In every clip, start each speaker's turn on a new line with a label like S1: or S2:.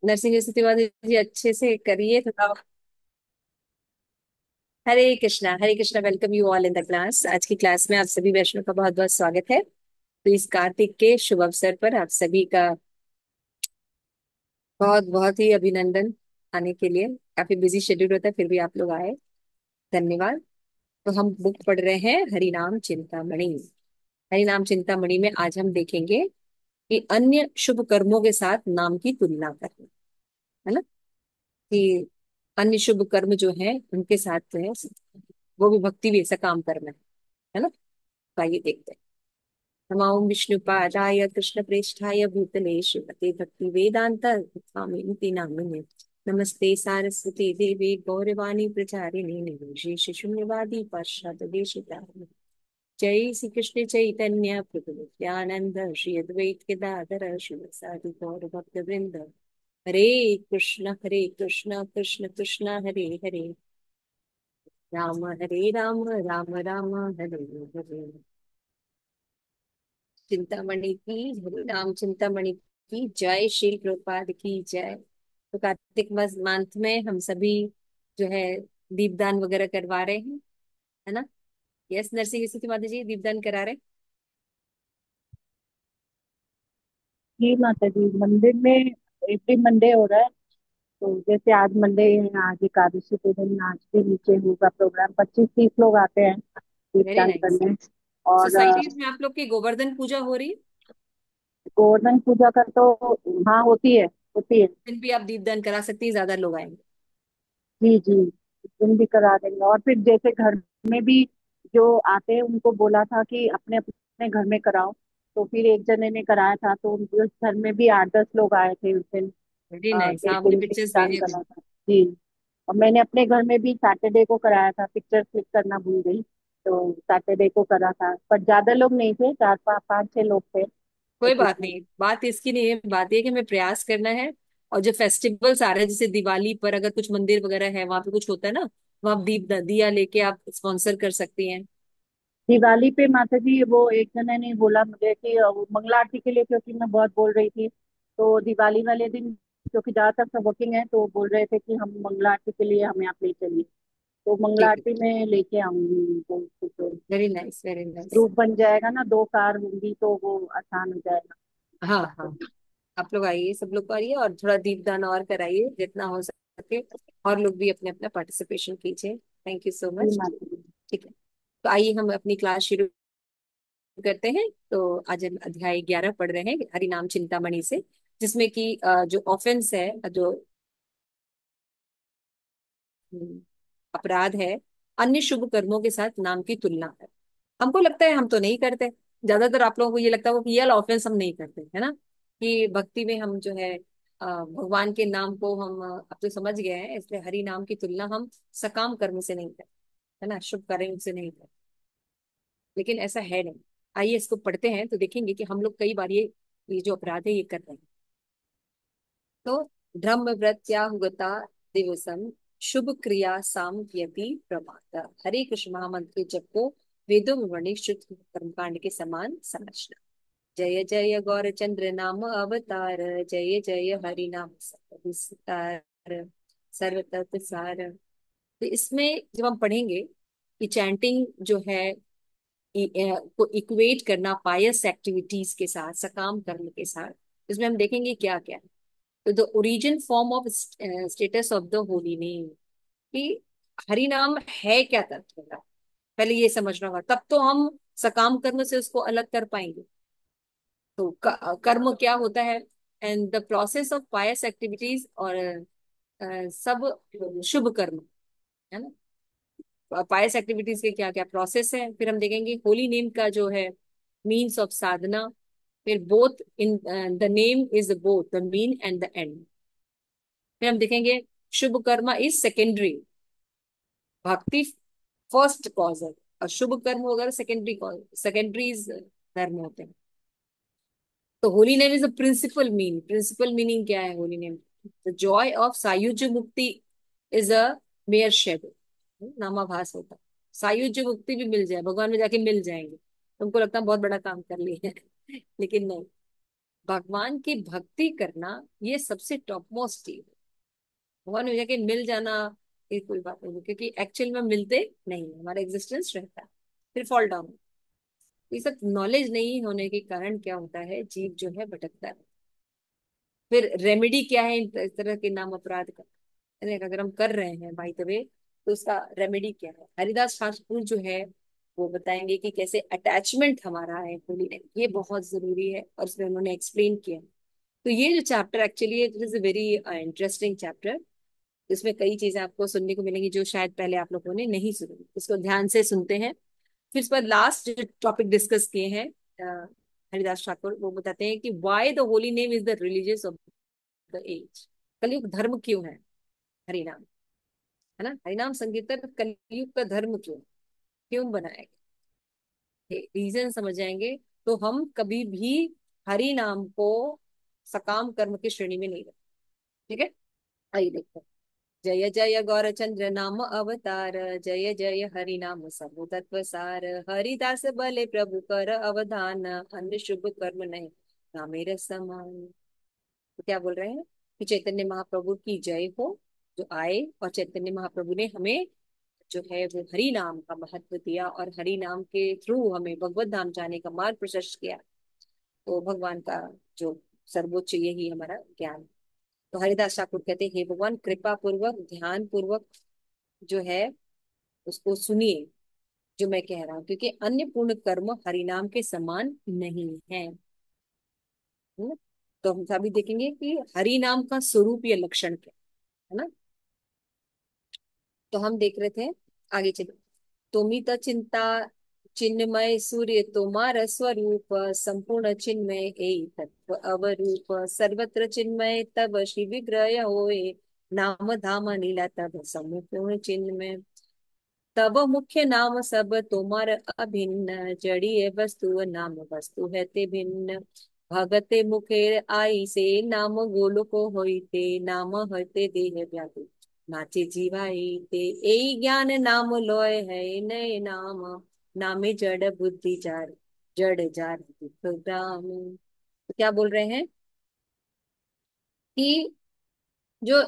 S1: नरसिंह तिवारी जी अच्छे से करिए थोड़ा। Hare Krishna, welcome you all in the class. आज की क्लास में आप सभी वैष्णव का बहुत बहुत स्वागत है। तो इस कार्तिक के शुभ अवसर पर आप सभी का बहुत बहुत ही अभिनंदन आने के लिए। काफी बिजी शेड्यूल होता है, फिर भी आप लोग आए, धन्यवाद। तो हम बुक पढ़ रहे हैं हरिनाम चिंतामणि। हरिनाम चिंतामणि में आज हम देखेंगे कि अन्य शुभ कर्मों के साथ नाम की तुलना करना, है ना। कि अन्य शुभ कर्म जो है उनके साथ जो है वो भी भक्ति भी ऐसा काम करना है ना। तो आइए देखते हैं। नमो विष्णुपादाय कृष्ण प्रेष्ठाय भूतले श्रीमते भक्ति वेदांत स्वामिनिति नामिने। नमस्ते सारस्वती देवी गौरवाणी प्रचारिणे निर्विशेष शून्यवादी पाश्चात्य देशिकारिणे। जय श्री कृष्ण चैतन्य प्रभु नित्यानंद श्री अद्वैत गदाधर शिवसादि गौर भक्त वृंद। हरे कृष्ण कृष्ण कृष्ण हरे हरे, राम राम राम हरे हरे। चिंतामणि की, हरे राम चिंतामणि की जय, श्री प्रभुपाद की जय। तो कार्तिक मंथ में हम सभी जो है दीपदान वगैरह करवा रहे हैं, है ना। यस नरसिंह स्तुति माता जी, दीपदान करा रहे हैं।
S2: जी माता जी, मंदिर में एवरी मंडे हो रहा है। तो जैसे आज मंडे है, आज एकादशी के दिन आज भी नीचे होगा प्रोग्राम। 25-30 लोग आते हैं
S1: वेरी
S2: दीपदान
S1: नाइस।
S2: करने। और
S1: सोसाइटी में आप लोग की गोवर्धन पूजा हो रही है?
S2: गोवर्धन पूजा का तो हाँ होती है, होती है।
S1: दिन भी आप दीपदान करा सकती हैं, ज्यादा लोग आएंगे।
S2: जी जी, इस दिन भी करा देंगे। और फिर जैसे घर में भी जो आते हैं उनको बोला था कि अपने अपने घर में कराओ। तो फिर एक जने ने कराया था, तो उनके उस घर में भी 8-10 लोग आए थे उस दिन।
S1: वेरी नाइस,
S2: एक
S1: हाँ मुझे
S2: दिन
S1: पिक्चर्स
S2: दीपदान
S1: भेजे थे।
S2: करना था जी। और मैंने अपने घर में भी सैटरडे को कराया था, पिक्चर क्लिक करना भूल गई। तो सैटरडे को करा था, पर ज्यादा लोग नहीं थे, 4-5-5-6 लोग थे
S1: कोई
S2: उस
S1: बात
S2: दिन।
S1: नहीं, बात इसकी नहीं है, बात ये है कि हमें प्रयास करना है। और जो फेस्टिवल्स आ रहे हैं जैसे दिवाली पर अगर कुछ मंदिर वगैरह है वहां पे कुछ होता है ना, वहां आप दीप दिया लेके आप स्पॉन्सर कर सकती हैं।
S2: दिवाली पे माता जी वो एक जने ने बोला मुझे कि वो मंगला आरती के लिए, क्योंकि मैं बहुत बोल रही थी। तो दिवाली वाले दिन, क्योंकि ज्यादातर सब वर्किंग है, तो वो बोल रहे थे कि हम मंगला आरती के लिए हमें आप ले चलिए। तो मंगला
S1: ठीक है,
S2: आरती में लेके आऊंगी उनको। तो
S1: very nice very nice.
S2: Group बन जाएगा ना, 2 कार होंगी तो वो आसान हो जाएगा।
S1: हाँ हाँ, आप लोग आइए, सब लोग आइए और थोड़ा दीपदान और कराइए जितना हो सके। और लोग भी अपने अपना पार्टिसिपेशन कीजिए। थैंक यू सो
S2: जी
S1: मच।
S2: माता जी।
S1: ठीक है, तो आइए हम अपनी क्लास शुरू करते हैं। तो आज हम अध्याय 11 पढ़ रहे हैं हरिनाम चिंतामणि से, जिसमें कि जो ऑफेंस है, जो अपराध है, अन्य शुभ कर्मों के साथ नाम की तुलना है। हमको लगता है हम तो नहीं करते, ज्यादातर आप लोगों को ये लगता है कि ये ऑफेंस हम नहीं करते, है ना। कि भक्ति में हम जो है भगवान के नाम को हम अब तो समझ गए हैं, इसलिए हरि नाम की तुलना हम सकाम कर्म से नहीं करते, है ना, शुभ कर्म से नहीं करते। लेकिन ऐसा है नहीं। आइए इसको पढ़ते हैं तो देखेंगे कि हम लोग कई बार ये जो अपराध है ये कर रहे हैं। तो ब्रह्म व्रत्याहुगता दिवसम शुभ क्रिया सामयति प्रमाता। हरे कृष्ण महामंत्र के जप को वेदों में वर्णित शुद्ध कर्मकांड के समान समझना। जय जय गौर चंद्र नाम अवतार, जय जय हरि नाम विस्तार, सर्व तत्व सार। तो इसमें जब हम पढ़ेंगे कि चैंटिंग जो है को इक्वेट करना पायस एक्टिविटीज के साथ, सकाम कर्म के साथ, इसमें हम देखेंगे क्या क्या है। तो the origin form of status of the holy name, कि हरि नाम है क्या तत्व का, पहले ये समझना होगा, तब तो हम सकाम कर्म से उसको अलग कर पाएंगे। तो कर्म क्या होता है, and the process of pious activities, और सब शुभ कर्म, है ना। पायस एक्टिविटीज के क्या क्या प्रोसेस है, फिर हम देखेंगे होली नेम का जो है मीन्स ऑफ साधना। फिर both in the name is both the mean and the end. फिर हम देखेंगे शुभ कर्म इज सेकेंडरी, भक्ति फर्स्ट कॉज है, और शुभ कर्म वगैरह सेकेंडरी कॉज, सेकेंडरीज धर्म होते हैं। तो holy name is a principal mean, principal meaning क्या है holy name, the joy of sayujya mukti is a mere shade, नामाभास होता है। सायुज्य मुक्ति भी मिल जाए, भगवान में जाके मिल जाएंगे, तुमको लगता है बहुत बड़ा काम कर लिया है लेकिन नहीं। भगवान की भक्ति करना ये सबसे टॉप मोस्ट चीज है। भगवान में जाके मिल जाना ये कोई बात नहीं, क्योंकि एक्चुअल में मिलते नहीं, हमारा एग्जिस्टेंस रहता है फिर फॉल डाउन। ये सब नॉलेज नहीं होने के कारण क्या होता है, जीव जो है भटकता है। फिर रेमेडी क्या है इस तरह के नाम अपराध का, यानी अगर हम कर रहे हैं बाय द वे, तो उसका रेमेडी क्या है? हरिदास ठाकुर जो है वो बताएंगे कि कैसे अटैचमेंट हमारा है होली ने, ये बहुत जरूरी है, और उसमें उन्होंने एक्सप्लेन किया। तो ये जो chapter actually it is a very interesting chapter. इसमें कई चीजें आपको सुनने को मिलेंगी जो शायद पहले आप लोगों ने नहीं सुनी, इसको ध्यान से सुनते हैं। फिर इस पर लास्ट जो टॉपिक डिस्कस किए हैं हरिदास ठाकुर, वो बताते हैं कि why the holy name is the religious of the age. Kaliyug धर्म क्यों है हरिनाम, है ना? हरिनाम संकीर्तन कलयुग का धर्म क्यों, क्यों बनाया गया, रीजन समझ जाएंगे तो हम कभी भी हरि नाम को सकाम कर्म की श्रेणी में नहीं रखते। ठीक है, आइए देखते हैं। जय जय गौरचंद्र नाम अवतार, जय जय हरि नाम सब तत्व सार, हरिदास भले प्रभु कर अवधान, अन्य शुभ कर्म नहीं ना मेरे समान। तो क्या बोल रहे हैं कि चैतन्य महाप्रभु की जय हो, जो आए और चैतन्य महाप्रभु ने हमें जो है वो हरि नाम का महत्व दिया, और हरि नाम के थ्रू हमें भगवत धाम जाने का मार्ग प्रशस्त किया। तो भगवान का जो सर्वोच्च यही हमारा ज्ञान। तो हरिदास ठाकुर कहते हैं, हे भगवान कृपा पूर्वक ध्यान पूर्वक जो है उसको सुनिए जो मैं कह रहा हूँ, क्योंकि अन्य पूर्ण कर्म हरिनाम के समान नहीं है। है ना? तो हम अभी देखेंगे कि हरि नाम का स्वरूप या लक्षण क्या है ना। तो हम देख रहे थे, आगे चलिए। तुमित चिंता चिन्मय सूर्य तुम्हार स्वरूप, संपूर्ण चिन्मय एक तत्व अवरूप, सर्वत्र चिन्मय तब शिव विग्रह होए, नाम धाम नीला तब संपूर्ण चिन्मय, तब मुख्य नाम सब तुम्हार अभिन्न, जड़ीय वस्तु नाम वस्तु है ते भिन्न, भगते मुखे आई से नाम गोलोक होइते, नाम हते देह व्यापी नाचे जीवाई ते, ए ज्ञान नाम लोय है नए नाम, नामे जड़ बुद्धि जार, जड़ जार दुख ग्राम। तो क्या बोल रहे हैं कि जो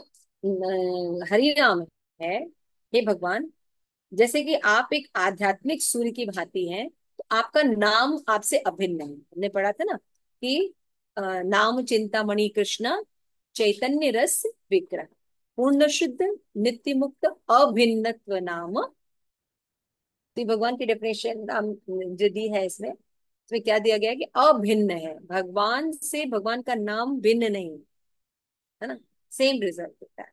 S1: हरि नाम है, हे भगवान, जैसे कि आप एक आध्यात्मिक सूर्य की भांति हैं, तो आपका नाम आपसे अभिन्न है। हमने पढ़ा था ना कि नाम चिंतामणि कृष्ण चैतन्य रस विग्रह, पूर्ण शुद्ध नित्य मुक्त अभिन्नत्व नाम। तो ये भगवान की डेफिनेशन नाम जो दी है इसमें क्या दिया गया है कि अभिन्न है, भगवान से भगवान का नाम भिन्न नहीं, है ना, सेम रिजल्ट होता है।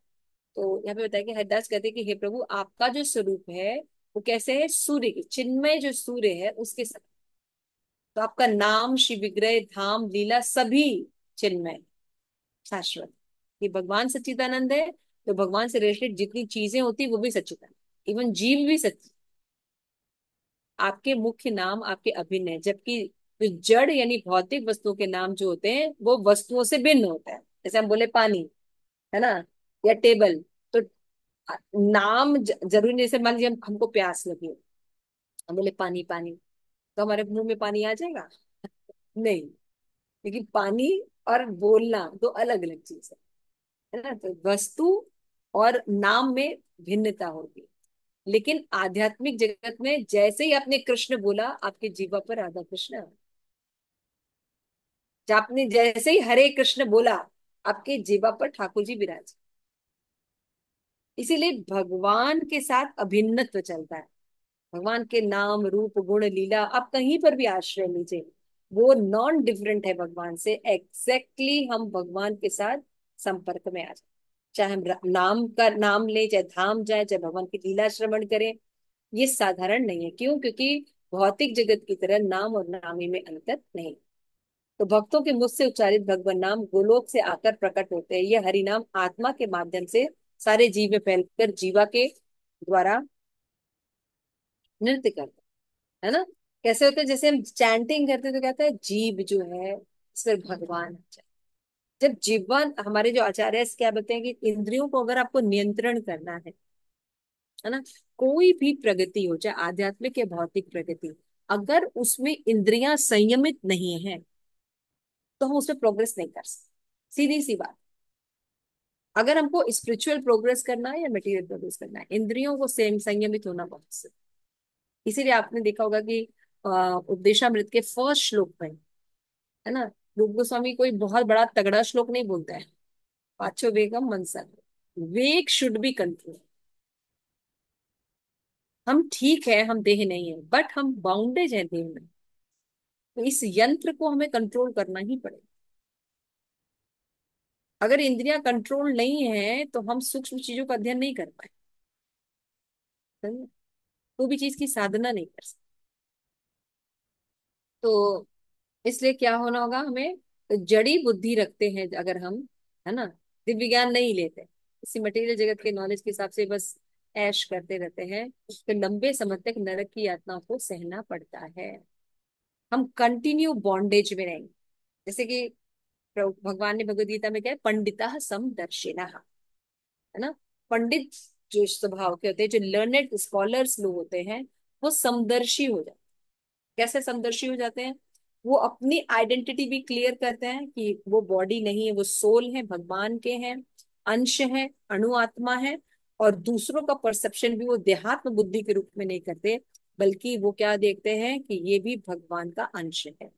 S1: तो यहाँ पे बताया कि हरिदास कहते हैं कि हे प्रभु आपका जो स्वरूप है वो कैसे है, सूर्य के चिन्मय जो सूर्य है उसके साथ। तो आपका नाम शिव विग्रह धाम लीला सभी चिन्मय शाश्वत। ये भगवान सच्चिदानंद है, तो भगवान से रिलेटेड जितनी चीजें होती वो भी सच्चिदानंद, इवन जीव भी सच्चिद। आपके मुख्य नाम आपके अभिन्न है, जबकि जो जड़ यानी भौतिक वस्तुओं के नाम जो होते हैं वो वस्तुओं से भिन्न होता है। जैसे हम बोले पानी, है ना, या टेबल। तो नाम जरूरी नहीं, जैसे मान लीजिए हमको प्यास लगी, हम बोले पानी पानी, तो हमारे मुंह में पानी आ जाएगा? नहीं। लेकिन पानी और बोलना दो अलग अलग चीज है ना। तो वस्तु और नाम में भिन्नता होती है। लेकिन आध्यात्मिक जगत में जैसे ही आपने कृष्ण बोला आपके जीवा पर राधा कृष्ण, जब आपने जैसे ही हरे कृष्ण बोला आपके जीवा पर ठाकुर जी विराज। इसीलिए भगवान के साथ अभिन्नत्व चलता है। भगवान के नाम रूप गुण लीला आप कहीं पर भी आश्रय लीजिए, वो नॉन डिफरेंट है भगवान से। एग्जैक्टली हम भगवान के साथ संपर्क में आ जाए, चाहे हम नाम का नाम ले, चाहे धाम जाए, चाहे भगवान की लीला श्रवण करें। ये साधारण नहीं है, क्यों? क्योंकि भौतिक जगत की तरह नाम और नामी में अंतर नहीं। तो भक्तों के मुख से उच्चारित भगवान नाम गोलोक से आकर प्रकट होते हैं। ये हरि नाम आत्मा के माध्यम से सारे जीव में फैलकर जीवा के द्वारा नृत्य करते हैं, है ना। कैसे होते हैं, जैसे हम चैंटिंग करते हैं तो कहता है जीव जो है इस पर भगवान आ जाए। जब जीवन हमारे जो आचार्य है क्या बोलते हैं कि इंद्रियों को अगर आपको नियंत्रण करना है ना, कोई भी प्रगति हो चाहे आध्यात्मिक या भौतिक प्रगति, अगर उसमें इंद्रियां संयमित नहीं है तो हम उसमें प्रोग्रेस नहीं कर सकते। सीधी सी बात। अगर हमको स्पिरिचुअल प्रोग्रेस करना है या मटेरियल प्रोग्रेस करना है, इंद्रियों को सेम संयमित होना बहुत जरूरी है। इसीलिए आपने देखा होगा कि उपदेशामृत के फर्स्ट श्लोक में, है ना, रूप गोस्वामी कोई बहुत बड़ा तगड़ा श्लोक नहीं बोलता है। पांचों वेगम मनसा, वेग शुड बी कंट्रोल। हम ठीक है, हम देह नहीं है, बट हम बाउंडेज है देह में। तो इस यंत्र को हमें कंट्रोल करना ही पड़ेगा। अगर इंद्रियां कंट्रोल नहीं है तो हम सूक्ष्म चीजों का अध्ययन नहीं कर पाए, समझे? कोई भी चीज की साधना नहीं कर सकते। तो इसलिए क्या होना होगा हमें, तो जड़ी बुद्धि रखते हैं अगर हम, है ना, दिव्य ज्ञान नहीं लेते, इसी मटेरियल जगत के नॉलेज के हिसाब से बस ऐश करते रहते हैं, तो लंबे समय तक नरक की यातनाओं को सहना पड़ता है। हम कंटिन्यू बॉन्डेज में रहेंगे। जैसे कि भगवान ने भगवद गीता में क्या है, पंडिता समदर्शिनः, है ना। पंडित जो स्वभाव के होते हैं, जो लर्नेड स्कॉलर्स लोग होते हैं, वो समदर्शी हो जाते हैं। कैसे समदर्शी हो जाते हैं? वो अपनी आइडेंटिटी भी क्लियर करते हैं कि वो बॉडी नहीं है, वो सोल है, भगवान के हैं, अंश है, अणु आत्मा है। और दूसरों का परसेप्शन भी वो देहात्म बुद्धि के रूप में नहीं करते, बल्कि वो क्या देखते हैं कि ये भी भगवान का अंश है।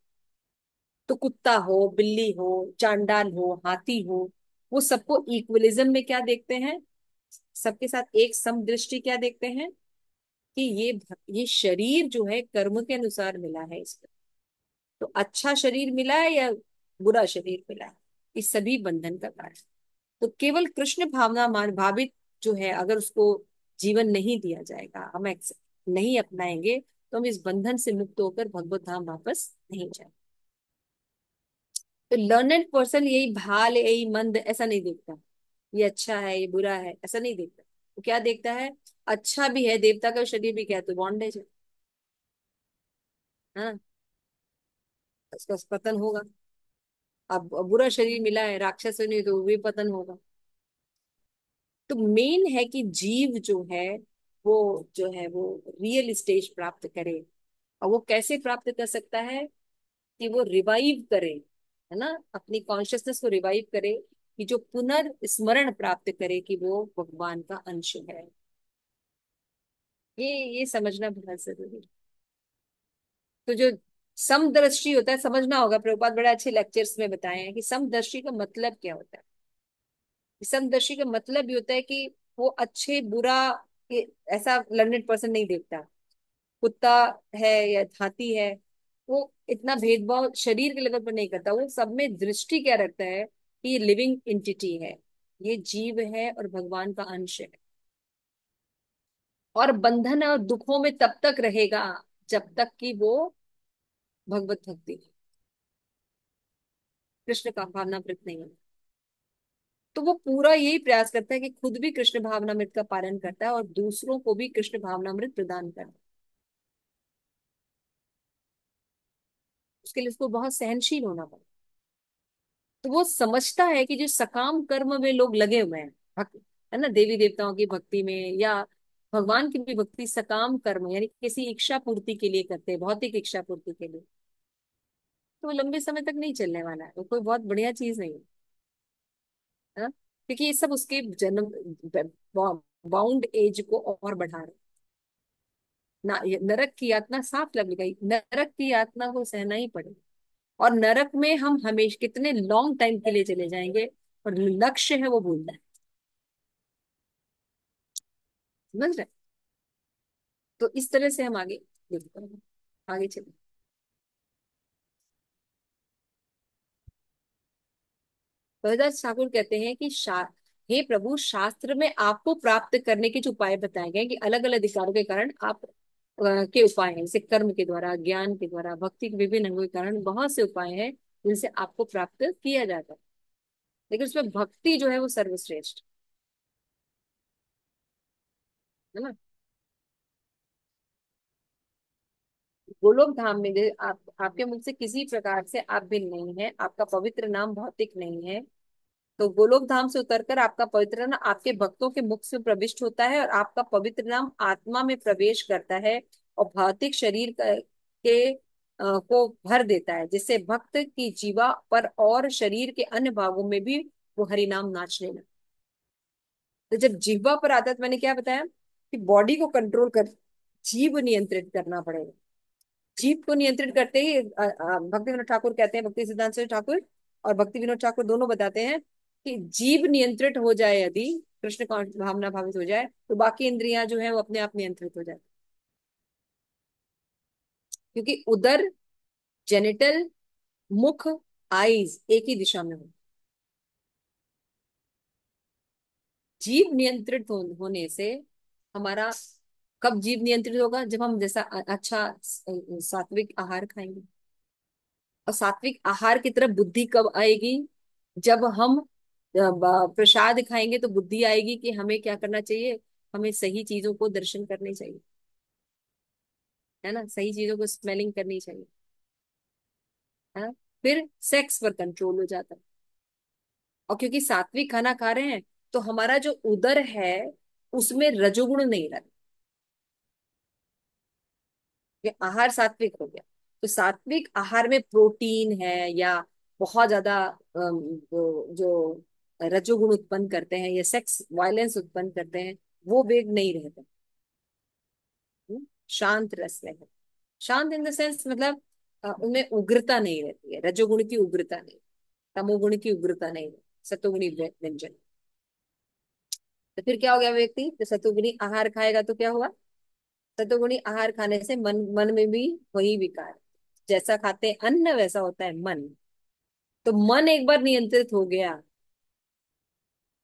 S1: तो कुत्ता हो, बिल्ली हो, चांडाल हो, हाथी हो, वो सबको इक्वलिज्म में क्या देखते हैं, सबके साथ एक समदृष्टि क्या देखते हैं, कि ये शरीर जो है कर्म के अनुसार मिला है इसको। तो अच्छा शरीर मिला है या बुरा शरीर मिला है, इस सभी बंधन का कारण। तो केवल कृष्ण भावना मान भावित जो है, अगर उसको जीवन नहीं दिया जाएगा, हम नहीं अपनाएंगे, तो हम इस बंधन से मुक्त होकर भगवत धाम वापस नहीं जाएंगे। तो लर्नेड पर्सन यही भाल यही मंद ऐसा नहीं देखता, ये अच्छा है ये बुरा है ऐसा नहीं देखता। वो क्या देखता है, अच्छा भी है, देवता का शरीर भी क्या है, तो बॉन्डेज है, हाँ, उसका पतन होगा। अब बुरा शरीर मिला है, राक्षस नहीं, तो भी पतन होगा। तो मेन है कि जीव जो है, वो जो है वो रियल स्टेज प्राप्त करे। और वो कैसे प्राप्त कर सकता है, कि वो रिवाइव करे, है ना, अपनी कॉन्शियसनेस को रिवाइव करे, कि जो पुनर्स्मरण प्राप्त करे कि वो भगवान का अंश है। ये ये समझना बहुत जरूरी है। तो जो समदृष्टि होता है, समझना होगा, प्रभुपाद बड़े अच्छे लेक्चर्स में बताए हैं कि समदृष्टि का मतलब क्या होता है। समदर्शी का मतलब ये होता है कि वो अच्छे बुरा ऐसा लर्नेड पर्सन नहीं देखता। कुत्ता है या हाथी है, वो इतना भेदभाव शरीर के लेवल पर नहीं करता। वो सब में दृष्टि क्या रखता है, कि ये लिविंग एंटिटी है, ये जीव है और भगवान का अंश है। और बंधन और दुखों में तब तक रहेगा जब तक कि वो भगवत भक्ति, कृष्ण का भावनामृत नहीं है। तो वो पूरा यही प्रयास करता है कि खुद भी कृष्ण भावनामृत का पालन करता है और दूसरों को भी कृष्ण भावनामृत प्रदान करता है। उसके लिए उसको बहुत सहनशील होना पड़ता। तो वो समझता है कि जो सकाम कर्म में लोग लगे हुए हैं, भक्त, है ना, देवी देवताओं की भक्ति में या भगवान की भी भक्ति, सकाम कर्म यानी किसी इच्छा पूर्ति के लिए करते हैं, भौतिक इच्छा पूर्ति के लिए, तो वो लंबे समय तक नहीं चलने वाला है, वो कोई बहुत बढ़िया चीज नहीं है ना। क्योंकि ये सब उसके जन्म बाउंड एज को और बढ़ा रहे हैं। ना ये नरक की यातना साफ लग गई, नरक की यातना को सहना ही पड़ेगा। और नरक में हम हमेशा कितने लॉन्ग टाइम के लिए चले जाएंगे, और लक्ष्य है वो भूलना है। समझ रहे? तो इस तरह से हम आगे देखते हैं, आगे चले। भगवत ठाकुर कहते हैं कि हे प्रभु, शास्त्र में आपको प्राप्त करने के जो उपाय बताए गए, कि अलग अलग अधिकारों के कारण आप के उपाय हैं, जैसे कर्म के द्वारा, ज्ञान के द्वारा, भक्ति के विभिन्न अंगों के कारण बहुत से उपाय हैं जिनसे आपको प्राप्त किया जाता है। लेकिन उसमें भक्ति जो है वो सर्वश्रेष्ठ, है ना। गोलोक धाम में आप आपके मुख से किसी प्रकार से आप भिन्न नहीं है, आपका पवित्र नाम भौतिक नहीं है। तो गोलोक धाम से उतरकर आपका पवित्र नाम आपके भक्तों के मुख से प्रविष्ट होता है, और आपका पवित्र नाम आत्मा में प्रवेश करता है, और भौतिक शरीर के को भर देता है, जिससे भक्त की जीवा पर और शरीर के अन्य भागों में भी वो हरि नाम नाचने लगे। तो जब जीवा पर आता है, तो मैंने क्या बताया कि बॉडी को कंट्रोल कर जीव नियंत्रित करना पड़ेगा। जीव को नियंत्रित करते ही भक्ति विनोद ठाकुर कहते हैं, भक्ति सिद्धांत से ठाकुर और भक्ति विनोद ठाकुर दोनों बताते हैं कि जीव नियंत्रित हो जाए, यदि कृष्ण का भावना भावित हो जाए, तो बाकी इंद्रियां जो है वो अपने आप नियंत्रित हो जाए। क्योंकि उदर, जेनिटल, मुख, आईज एक ही दिशा में हो। जीव नियंत्रित होने से हमारा, कब जीव नियंत्रित होगा, जब हम जैसा अच्छा सात्विक आहार खाएंगे। और सात्विक आहार की तरफ बुद्धि कब आएगी, जब हम प्रसाद खाएंगे, तो बुद्धि आएगी कि हमें क्या करना चाहिए, हमें सही चीजों को दर्शन करने चाहिए, है ना, सही चीजों को स्मेलिंग करनी चाहिए, है ना। फिर सेक्स पर कंट्रोल हो जाता है। और क्योंकि सात्विक खाना खा रहे हैं, तो हमारा जो उदर है उसमें रजोगुण नहीं रहता। ये आहार सात्विक हो गया। तो सात्विक आहार में प्रोटीन है या बहुत ज्यादा जो रजोगुण उत्पन्न करते हैं या सेक्स वायलेंस उत्पन्न करते हैं, वो वेग नहीं रहते। शांत रस है। शांत इन द सेंस मतलब उनमें उग्रता नहीं रहती है, रजोगुण की उग्रता नहीं, तमोगुण की उग्रता नहीं, सतोगुणी व्यंजन। तो फिर क्या हो गया, व्यक्ति तो सतोगुणी आहार खाएगा तो क्या हुआ, सतोगुणी आहार खाने से मन मन में भी वही विकार, जैसा खाते हैं अन्न वैसा होता है मन। तो मन एक बार नियंत्रित हो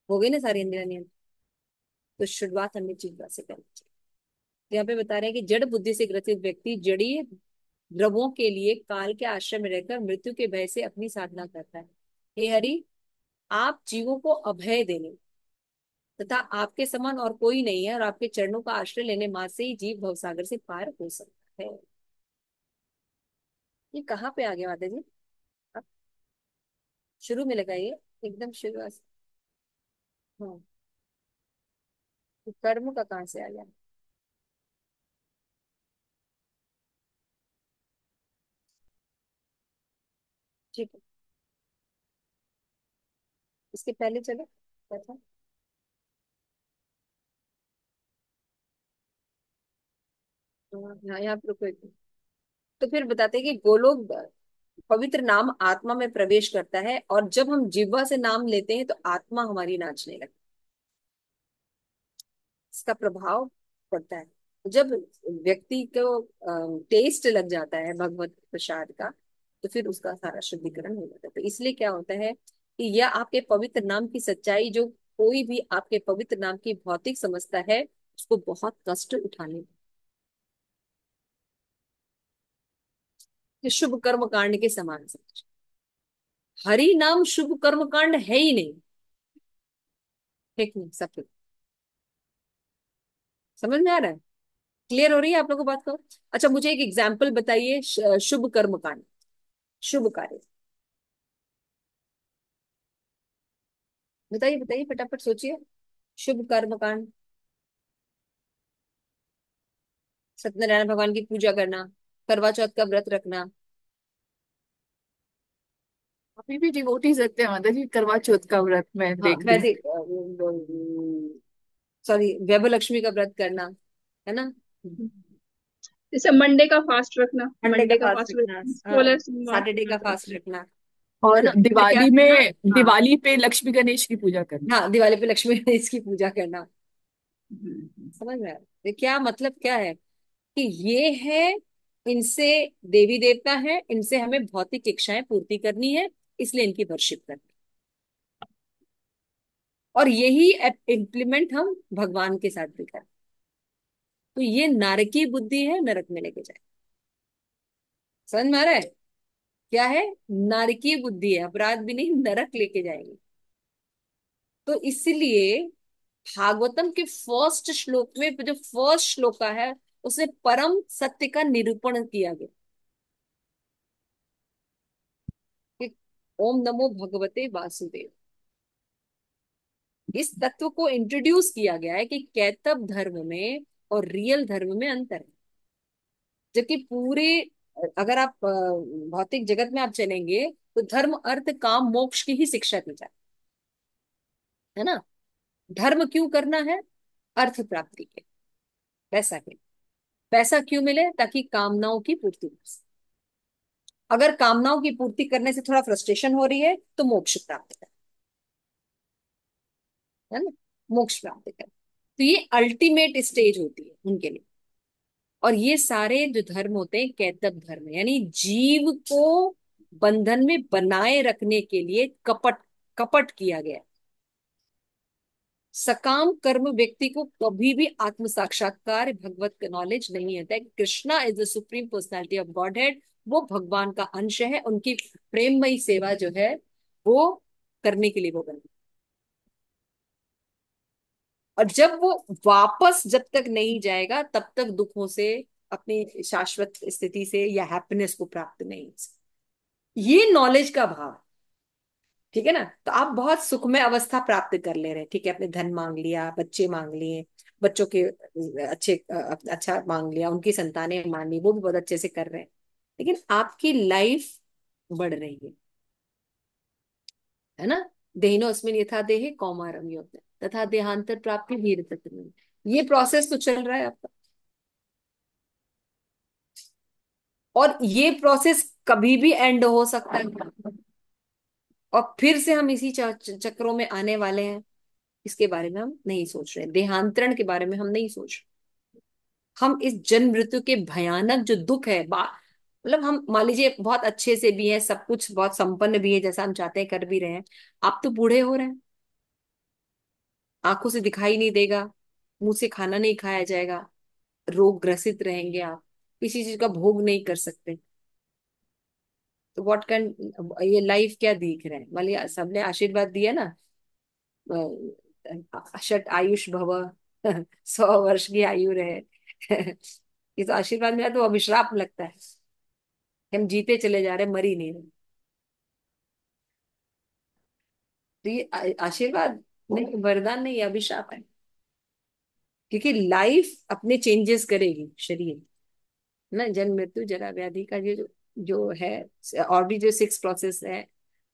S1: गई ना सारी इंद्रियां नियंत्रित। तो शुरुआत हमें जिह्वा से करनी चाहिए। तो यहाँ पे बता रहे हैं कि जड़ बुद्धि से ग्रसित व्यक्ति जड़ी द्रवों के लिए काल के आश्रय में रहकर मृत्यु के भय से अपनी साधना करता है। हे हरि, आप जीवों को अभय देने तथा आपके समान और कोई नहीं है, और आपके चरणों का आश्रय लेने मात्र से ही जीव भवसागर से पार हो सकता है। ये कहाँ पे आ गया माता जी, आप शुरू में लगाइए, एकदम शुरुआत से। हाँ, तो कर्म का कहाँ से आ गया। ठीक है, इसके पहले चलो क्या था। हाँ, यहाँ पे रुको एक मिनट। तो फिर बताते हैं कि गोलोक पवित्र नाम आत्मा में प्रवेश करता है, और जब हम जिह्वा से नाम लेते हैं तो आत्मा हमारी नाचने लगती है, इसका प्रभाव पड़ता है। जब व्यक्ति को टेस्ट लग जाता है भगवत प्रसाद का, तो फिर उसका सारा शुद्धिकरण हो जाता है। तो इसलिए क्या होता है कि यह आपके पवित्र नाम की सच्चाई, जो कोई भी आपके पवित्र नाम की भौतिक समझता है, उसको बहुत कष्ट उठाने, ये शुभ कर्म कांड के समान समझ। हरि नाम शुभ कर्म कांड है ही नहीं, ठीक नहीं सब ठीक। समझ में आ रहा है, क्लियर हो रही है आप लोगों को बात को। अच्छा, मुझे एक एग्जाम्पल बताइए शुभ कर्म कांड, शुभ कार्य, बताइए बताइए फटाफट सोचिए। शुभ कर्म कांड, सत्यनारायण भगवान की पूजा करना, करवा चौथ का व्रत रखना।
S3: अभी भी डिवोटीज रखते हैं माता जी करवा चौथ का व्रत, मैं
S1: हाँ
S3: देखती हूँ।
S1: वैसे, सॉरी, वैभव का व्रत करना, है ना।
S4: जैसे मंडे का फास्ट रखना,
S1: मंडे का
S4: मंडे का
S1: फास्ट
S4: फास्ट
S1: रखना,
S4: सोलह सोमवार
S1: सैटरडे का
S4: व्रत
S1: फास्ट
S4: रखना।
S1: रखना, है
S3: और
S1: ना। फिर क्या
S3: दिवाली
S1: करना,
S3: में,
S1: हाँ
S3: दिवाली पे लक्ष्मी गणेश की पूजा करना।
S1: हाँ, दिवाली पे लक्ष्मी गणेश की पूजा करना।
S3: हम्म।
S1: समझ में आया ये क्या मतलब क्या है, कि ये है, इनसे देवी देवता है, इनसे हमें भौतिक इच्छाएं पूर्ति करनी है, इसलिए इनकी वर्शिप करनी है। और यही इम्प्लीमेंट हम भगवान के साथ भी करें, तो ये नारकी बुद्धि है, नरक में लेके जाए। समझ में आ रहा है, क्या है, नारकी बुद्धि है, अपराध भी नहीं, नरक लेके जाएंगे। तो इसलिए भागवतम के फर्स्ट श्लोक में, जो फर्स्ट श्लोक का है, उसमें परम सत्य का निरूपण किया गया कि ओम नमो भगवते वासुदेव। इस तत्व को इंट्रोड्यूस किया गया है कि कैतव धर्म में और रियल धर्म में अंतर है। जबकि पूरे अगर आप भौतिक जगत में आप चलेंगे तो धर्म अर्थ काम मोक्ष की ही शिक्षा दी जाती है ना। धर्म क्यों करना है? अर्थ प्राप्ति के, पैसा के। पैसा क्यों मिले? ताकि कामनाओं की पूर्ति हो सके। अगर कामनाओं की पूर्ति करने से थोड़ा फ्रस्ट्रेशन हो रही है तो मोक्ष प्राप्त कर, है ना, मोक्ष प्राप्त कर। तो ये अल्टीमेट स्टेज होती है उनके लिए। और ये सारे जो धर्म होते हैं कैतव धर्म, यानी जीव को बंधन में बनाए रखने के लिए कपट कपट किया गया है। सकाम कर्म व्यक्ति को कभी भी आत्म साक्षात्कार भगवत नॉलेज नहीं आता है। Krishna is the supreme personality of God head, वो भगवान का अंश है। उनकी प्रेममयी सेवा जो है वो करने के लिए वो बने। और जब वो वापस जब तक नहीं जाएगा तब तक दुखों से, अपनी शाश्वत स्थिति से या हैप्पीनेस को प्राप्त नहीं हो सकता। ये नॉलेज का भाव है, ठीक है ना। तो आप बहुत सुखमय अवस्था प्राप्त कर ले रहे हैं, ठीक है, अपने धन मांग लिया, बच्चे मांग लिए, बच्चों के अच्छा मांग लिया, उनकी संतानें मान ली, वो भी बहुत अच्छे से कर रहे हैं, लेकिन आपकी लाइफ बढ़ रही है ना। देहिनो अस्मिन् यथा देहे कौमारम योत तथा देहांतर प्राप्ति धीरे तत्र। ये प्रोसेस तो चल रहा है आपका, और ये प्रोसेस कभी भी एंड हो सकता है, और फिर से हम इसी चक्रों में आने वाले हैं। इसके बारे में हम नहीं सोच रहे, देहांतरण के बारे में हम नहीं सोच रहे। हम इस जन्म मृत्यु के भयानक जो दुख है, मतलब हम मान लीजिए बहुत अच्छे से भी है, सब कुछ बहुत संपन्न भी है, जैसा हम चाहते हैं कर भी रहे हैं। आप तो बूढ़े हो रहे हैं, आंखों से दिखाई नहीं देगा, मुंह से खाना नहीं खाया जाएगा, रोग ग्रसित रहेंगे, आप किसी चीज का भोग नहीं कर सकते। तो व्हाट कैन, ये लाइफ क्या दिख रहा है? मान लिया सबने आशीर्वाद दिया ना, षट आयुष भव 100 वर्ष की आयु रहे। ये तो आशीर्वाद मिला, तो अभिश्राप लगता है कि हम जीते चले जा रहे, मर ही नहीं रहे। तो ये आशीर्वाद नहीं, वरदान नहीं, अभिशाप है। क्योंकि लाइफ अपने चेंजेस करेगी, शरीर ना, जन्म मृत्यु जरा व्याधि का ये जो जो है, और भी जो 6 प्रोसेस है,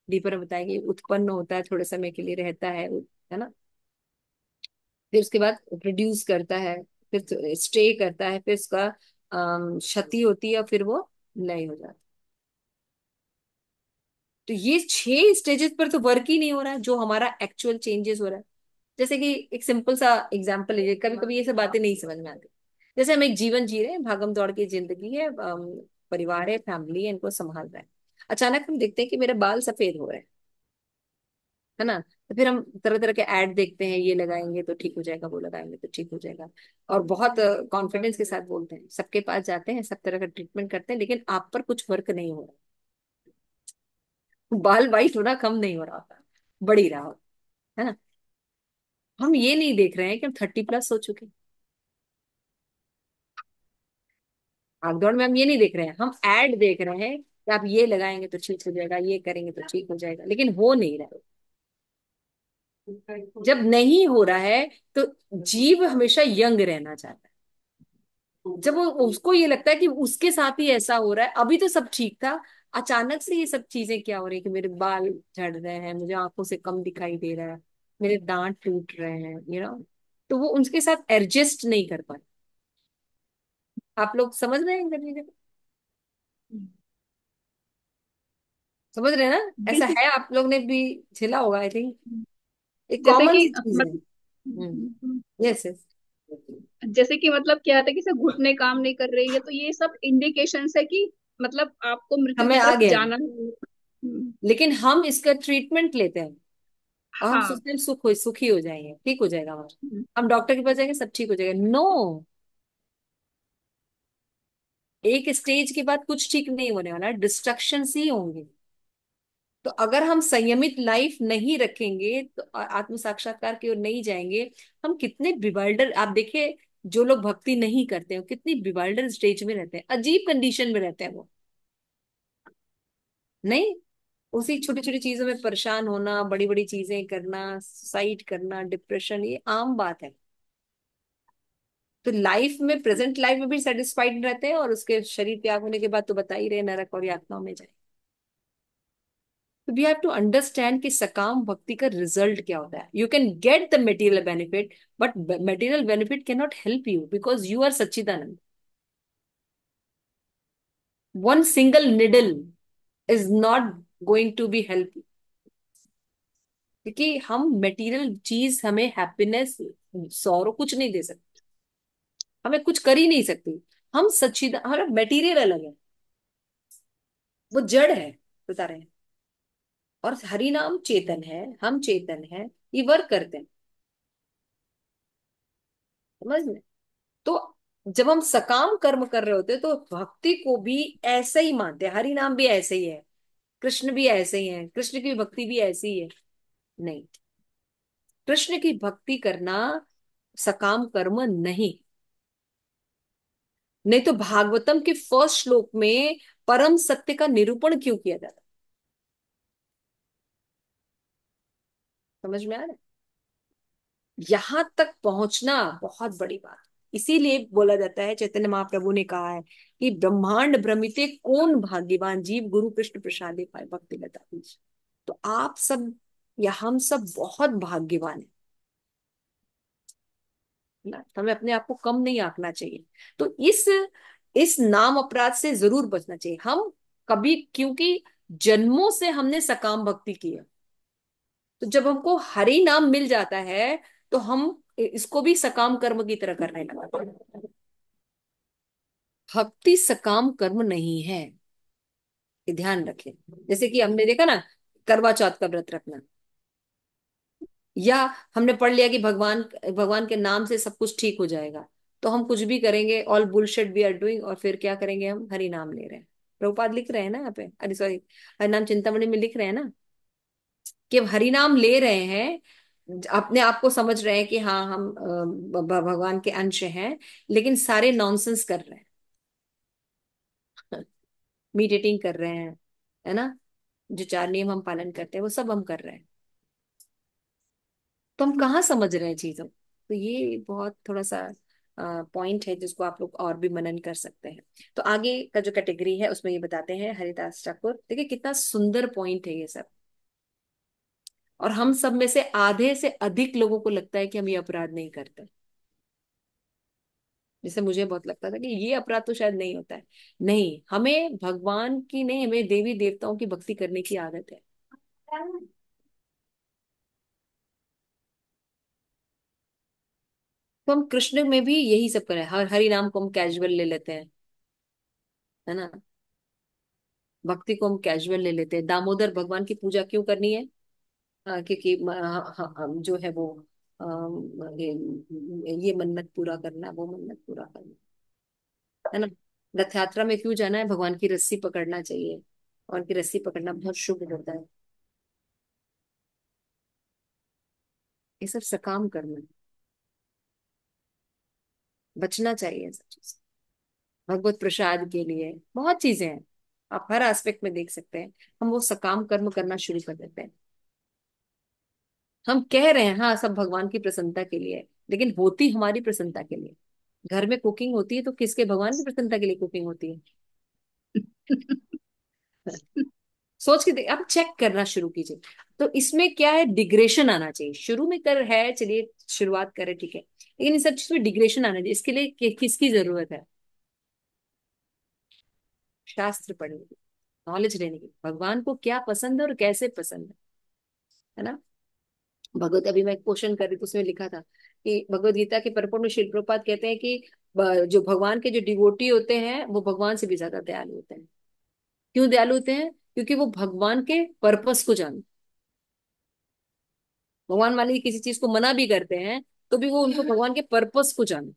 S1: डीपर बताएंगे। उत्पन्न होता है, थोड़े समय के लिए रहता है ना, फिर उसके बाद प्रोड्यूस करता है, फिर स्टे करता है, फिर उसका क्षति होती है, फिर वो लय हो जाता है। तो ये 6 स्टेजेस पर तो वर्क ही नहीं हो रहा है, जो हमारा एक्चुअल चेंजेस हो रहा है। जैसे कि एक सिंपल सा एग्जांपल लीजिए, कभी कभी ये सब बातें नहीं समझ में आती। जैसे हम एक जीवन जी रहे हैं, भागम दौड़ की जिंदगी है, परिवार है, फैमिली है, इनको संभाल रहे हैं। अचानक हम देखते हैं कि मेरे बाल सफेद हो रहे हैं, है ना। तो फिर हम तरह तरह के ऐड देखते हैं, ये लगाएंगे तो ठीक हो जाएगा, वो लगाएंगे तो ठीक हो जाएगा, और बहुत कॉन्फिडेंस के साथ बोलते हैं, सबके पास जाते हैं, सब तरह का ट्रीटमेंट करते हैं, लेकिन आप पर कुछ वर्क नहीं हो रहा। बाल वाइट होना कम नहीं हो रहा होता, बढ़ ही रहा होता है ना। हम ये नहीं देख रहे हैं कि हम 30+ हो चुके हैं। भागदौड़ में हम ये नहीं देख रहे हैं, हम एड देख रहे हैं कि आप ये लगाएंगे तो ठीक हो जाएगा, ये करेंगे तो ठीक हो जाएगा, लेकिन हो नहीं रहा है। जब नहीं हो रहा है तो जीव हमेशा यंग रहना चाहता है। जब वो उसको ये लगता है कि उसके साथ ही ऐसा हो रहा है, अभी तो सब ठीक था, अचानक से ये सब चीजें क्या हो रही है कि मेरे बाल झड़ रहे हैं, मुझे आंखों से कम दिखाई दे रहा है, मेरे दांत टूट रहे हैं, तो वो उनके साथ एडजस्ट नहीं कर पाए। आप लोग समझ रहे हैं गणित? समझ रहे हैं ना, ऐसा
S4: बिल्कुल।
S1: है, आप लोग ने भी झेला होगा आई थिंक। एक
S4: जैसे
S1: कॉमन
S4: कि
S1: सी चीज है। Yes yes.
S4: जैसे कि मतलब क्या है कि से घुटने काम नहीं कर रही है, तो ये सब इंडिकेशंस है कि मतलब आपको मृत्यु की
S1: हमें आ
S4: तरफ
S1: गया है,
S4: जाना है।
S1: लेकिन हम इसका ट्रीटमेंट लेते हैं, और हम
S4: हाँ।
S1: सोचते हैं सुखी हो जाएंगे, ठीक हो जाएगा हमारा,
S4: हम्म,
S1: हम डॉक्टर के पास जाएंगे सब ठीक हो जाएगा। नो, एक स्टेज के बाद कुछ ठीक नहीं होने वाला, डिस्ट्रक्शन ही होंगे। तो अगर हम संयमित लाइफ नहीं रखेंगे तो आत्म साक्षात्कार की ओर नहीं जाएंगे। हम कितने बिवाल्डर, आप देखिए, जो लोग भक्ति नहीं करते हैं कितनी बिवाल्डर स्टेज में रहते हैं, अजीब कंडीशन में रहते हैं वो, नहीं, उसी छोटी छोटी चीजों में परेशान होना, बड़ी बड़ी चीजें करना, सुसाइड करना, डिप्रेशन, ये आम बात है। तो लाइफ में, प्रेजेंट लाइफ में भी सेटिस्फाइड रहते हैं, और उसके शरीर त्याग होने के बाद तो बता ही रहे, नरक और यातनाओं में जाए। तो वी हैव टू अंडरस्टैंड कि सकाम भक्ति का रिजल्ट क्या होता है। You can get the material benefit, but material benefit can not help you because you are Sachchidananda. One single needle is not going to be help, क्योंकि हम मेटीरियल चीज हमें हैप्पीनेस, सौरो कुछ नहीं दे सकती, हमें कुछ कर ही नहीं सकती। हम सच्चिदानंद, हमारा मेटीरियल अलग है, वो जड़ है, बता रहे हैं। और हरि नाम चेतन है, हम चेतन है, ये वर्क करते हैं, समझ में। तो जब हम सकाम कर्म कर रहे होते हैं तो भक्ति को भी ऐसे ही मानते हैं, हरि नाम भी ऐसे ही है, कृष्ण भी ऐसे ही है, कृष्ण की भक्ति भी ऐसी ही है। नहीं, कृष्ण की भक्ति करना सकाम कर्म नहीं। नहीं तो भागवतम के फर्स्ट श्लोक में परम सत्य का निरूपण क्यों किया जाता है? समझ में आ रहा है? यहां तक पहुंचना बहुत बड़ी बात। इसीलिए बोला जाता है, चैतन्य महाप्रभु ने कहा है कि ब्रह्मांड भ्रमिते कौन भाग्यवान, जीव गुरु कृष्ण प्रसादे पाए भक्ति लता बीज। तो आप सब या हम सब बहुत भाग्यवान है ना। तो हमें अपने आप को कम नहीं आंकना चाहिए। तो इस नाम अपराध से जरूर बचना चाहिए हम कभी, क्योंकि जन्मों से हमने सकाम भक्ति की है। तो जब हमको हरि नाम मिल जाता है तो हम इसको भी सकाम कर्म की तरह करने लगते हैं। भक्ति सकाम कर्म नहीं है, ये ध्यान रखें। जैसे कि हमने देखा ना, करवा चौथ का व्रत रखना, या हमने पढ़ लिया कि भगवान भगवान के नाम से सब कुछ ठीक हो जाएगा, तो हम कुछ भी करेंगे, all bullshit we are doing, और फिर क्या करेंगे, हम हरि नाम ले रहे हैं। प्रभुपाद लिख रहे हैं ना यहाँ पे, अरे सॉरी, हरि नाम चिंतामणि में लिख रहे हैं ना कि हम हरि नाम ले रहे हैं, अपने आप को समझ रहे हैं कि हाँ हम भगवान के अंश हैं, लेकिन सारे नॉनसेंस कर रहे हैं। मीडिटेटिंग कर रहे हैं, है ना, जो चार नियम हम पालन करते हैं वो सब हम कर रहे हैं। तो हम कहाँ समझ रहे हैं चीजों, तो ये बहुत थोड़ा सा पॉइंट है जिसको आप लोग और भी मनन कर सकते हैं। तो आगे का जो कैटेगरी है उसमें ये बताते हैं हरिदास ठाकुर, देखिए कितना सुंदर पॉइंट है ये सब। और हम सब में से आधे से अधिक लोगों को लगता है कि हम ये अपराध नहीं करते। जैसे मुझे बहुत लगता था कि ये अपराध तो शायद नहीं होता है। नहीं, हमें भगवान की नहीं, हमें देवी देवताओं की भक्ति करने की आदत है। तो हम कृष्ण में भी यही सब करें, हर हरि नाम को हम कैजुअल ले लेते हैं, है ना, भक्ति को हम कैजुअल ले लेते हैं। दामोदर भगवान की पूजा क्यों करनी है? क्योंकि हम जो है वो ये मन्नत पूरा करना, वो मन्नत पूरा करना, है ना। रथ यात्रा में क्यों जाना है? भगवान की रस्सी पकड़ना चाहिए, और उनकी रस्सी पकड़ना बहुत शुभ होता है। ये सब सकाम कर्म है, बचना चाहिए इन सब चीज। भगवत प्रसाद के लिए बहुत चीजें हैं, आप हर एस्पेक्ट में देख सकते हैं। हम वो सकाम कर्म करना शुरू कर देते हैं। हम कह रहे हैं हाँ सब भगवान की प्रसन्नता के लिए है, लेकिन होती हमारी प्रसन्नता के लिए। घर में कुकिंग होती है तो किसके, भगवान की प्रसन्नता के लिए कुकिंग होती है। सोच के आप चेक करना शुरू कीजिए। तो इसमें क्या है, डिग्रेशन आना चाहिए। शुरू में कर है, चलिए शुरुआत करें, ठीक है, लेकिन इन सब चीज में डिग्रेशन आना चाहिए। इसके लिए किसकी जरूरत है? शास्त्र पढ़ने की, नॉलेज लेने की, भगवान को क्या पसंद है और कैसे पसंद है ना। भगवत, अभी मैं क्वेश्चन कर रही थी, उसमें लिखा था कि भगवत गीता के परपट में श्रील प्रभुपाद कहते हैं कि जो भगवान के जो डिवोटी होते हैं वो भगवान से भी ज्यादा दयालु होते हैं। क्यों दयालु होते हैं? क्योंकि वो भगवान के पर्पस को जानते। भगवान मान लीजिए किसी चीज को मना भी करते हैं तो भी वो उनको भगवान के पर्पस को जानते,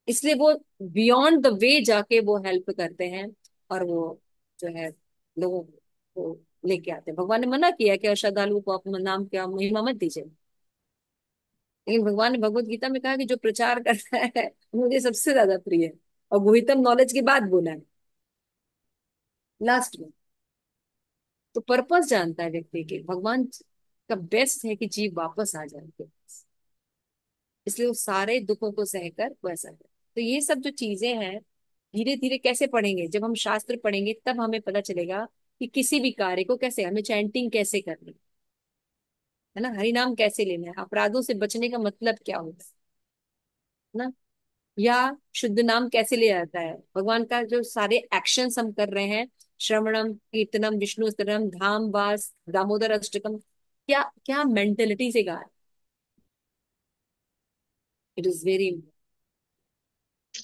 S1: इसलिए वो बियॉन्ड द वे जाके वो हेल्प करते हैं। और वो जो है लोगों को लेके आते हैं। भगवान ने मना किया कि श्रद्धालुओं को अपना नाम क्या महिमा मत दीजिए, लेकिन भगवान ने भगवत गीता में कहा कि जो प्रचार करता है मुझे सबसे ज्यादा प्रिय है। और गुहितम नॉलेज की बात बोला है लास्ट में। तो पर्पस जानता है व्यक्ति के, भगवान का बेस्ट है कि जीव वापस आ जाए उनके पास। इसलिए वो सारे दुखों को सहकर वो ऐसा करे। तो ये सब जो चीजें हैं, धीरे धीरे कैसे पढ़ेंगे, जब हम शास्त्र पढ़ेंगे तब हमें पता चलेगा कि किसी भी कार्य को कैसे हमें चैंटिंग कैसे करनी है ना, हरि नाम कैसे लेना है, अपराधों से बचने का मतलब क्या होता है ना, या शुद्ध नाम कैसे लिया जाता है, भगवान का जो सारे एक्शंस हम कर रहे हैं, श्रवणम कीर्तनम विष्णु स्तवम धाम वास दामोदर अष्टकम, क्या क्या मेंटेलिटी से गा, इट इज वेरी।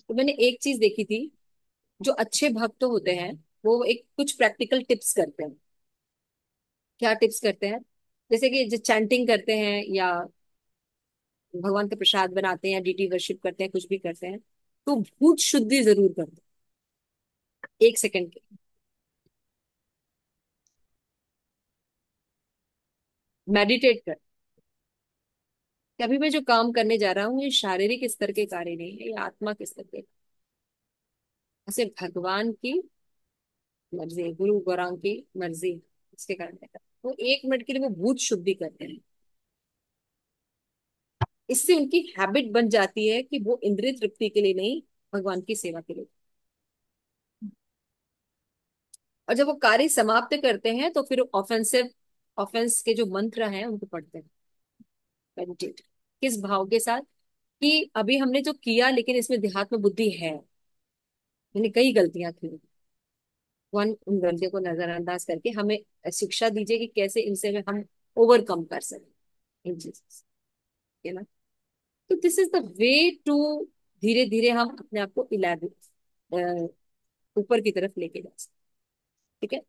S1: तो मैंने एक चीज देखी थी, जो अच्छे भक्त होते हैं वो एक कुछ प्रैक्टिकल टिप्स करते हैं। क्या टिप्स करते हैं, जैसे कि जो चैंटिंग करते हैं या भगवान का प्रसाद बनाते हैं या डीटी वर्शिप करते हैं, कुछ भी करते हैं, तो भूत शुद्धि जरूर करते हैं 1 सेकंड के, मेडिटेट कर। कभी मैं जो काम करने जा रहा हूँ ये शारीरिक स्तर के कार्य नहीं है, ये आत्मा के स्तर के, ऐसे भगवान की मर्जी, गुरु गौरांग की मर्जी, इसके कारण है। वो 1 मिनट के लिए वो भूत शुद्धि करते हैं, इससे उनकी हैबिट बन जाती है कि वो इंद्रिय तृप्ति के लिए नहीं, भगवान की सेवा के लिए। और जब वो कार्य समाप्त करते हैं तो फिर ऑफेंसिव ऑफेंस के जो मंत्र हैं उनको पढ़ते हैं, मेडिटेट, किस भाव के साथ, कि अभी हमने जो किया लेकिन इसमें देहात्म बुद्धि है, मैंने कई गलतियां की, वन उन गलतियों को नजरअंदाज करके हमें शिक्षा दीजिए कि कैसे इनसे हम ओवरकम कर सकें इन चीजों से, है ना। तो this is the way to, धीरे धीरे हम अपने आप को इलेबोरेट ऊपर की तरफ लेके जा सकते, ठीक है।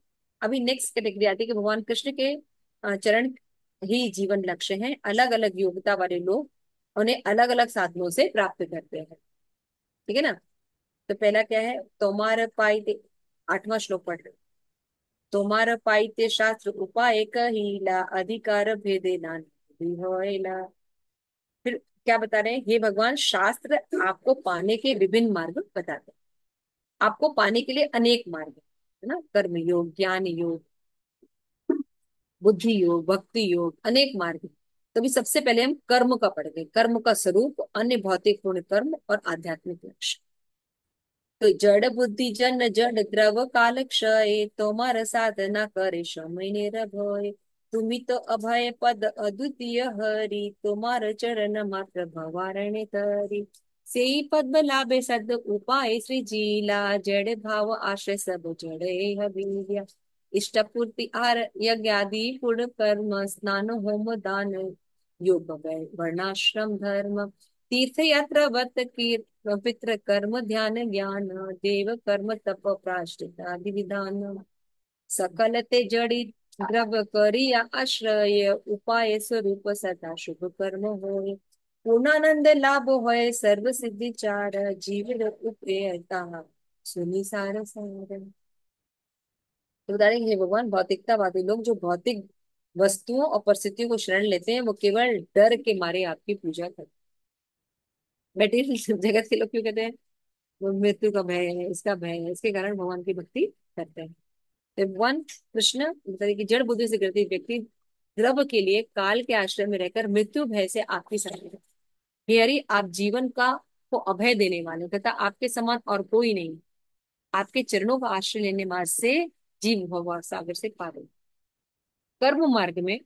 S1: अभी नेक्स्ट कैटेगरी आती है कि भगवान कृष्ण के चरण ही जीवन लक्ष्य हैं, अलग अलग योग्यता वाले लोग उन्हें अलग अलग साधनों से प्राप्त करते हैं, ठीक है ना। तो पहला क्या है, तोमार पाई, 8वां श्लोक पढ़ रहे, तोमार पाइते शास्त्र उपाय कहिला अधिकार भेदे नाना होइला। फिर क्या बता रहे हैं, हे भगवान शास्त्र आपको पाने के विभिन्न मार्ग बताते हैं, आपको पाने के लिए अनेक मार्ग है ना, कर्म योग, ज्ञान योग, बुद्धि योग, भक्ति योग, अनेक मार्ग हैं। तो अभी सबसे पहले हम कर्म का पढ़ेंगे, कर्म का स्वरूप, अन्य भौतिक पूर्ण कर्म और आध्यात्मिक लक्ष्य। तो जड़ बुद्धि जन जड़ द्रव काल क्षय, तोमार साधना करे समय निरभय, तुम्ही तो अभय पद अद्वितीय हरि, तुम्हार चरण मात्र भवारण्य तरी, सेई पद्म लाभे सद उपाय श्री जीला, जड़ भाव आश्रय सब जड़े हबीरिया, इष्ट पूर्ति आर यज्ञादि पुण्य कर्म, स्नान होम दान योग वर्णाश्रम धर्म, तीर्थ यात्रा व्रत की पितृ कर्म ध्यान ज्ञान, देव कर्म तप प्राश्चित आदि विधान, सकल ते जड़ी द्रव करिया आश्रय, उपाय स्वरूप सदा शुभ कर्म होय, पूर्णानंद लाभ होय सर्व सिद्धि चार, जीवन उपयता सुनि सार सार। तो बता रहे हैं, हे भगवान भौतिकतावादी लोग जो भौतिक वस्तुओं और परिस्थितियों को शरण लेते हैं वो केवल डर के मारे आपकी पूजा करते हैं। मटेरियल जगत के लोग क्यों कहते हैं, वो मृत्यु का भय है, इसका भय है, इसके कारण भगवान की भक्ति करते हैं। तो भगवान कृष्ण बताइए कि जड़ बुद्धि से ग्रसित व्यक्ति द्रव के लिए काल के आश्रय में रहकर मृत्यु भय से आपकी सहायता, हे हरि आप जीवन का को अभय देने वाले तथा आपके समान और कोई नहीं, आपके चरणों का आश्रय लेने मार्ग से जीव भव सागर से पार हो। कर्म मार्ग में,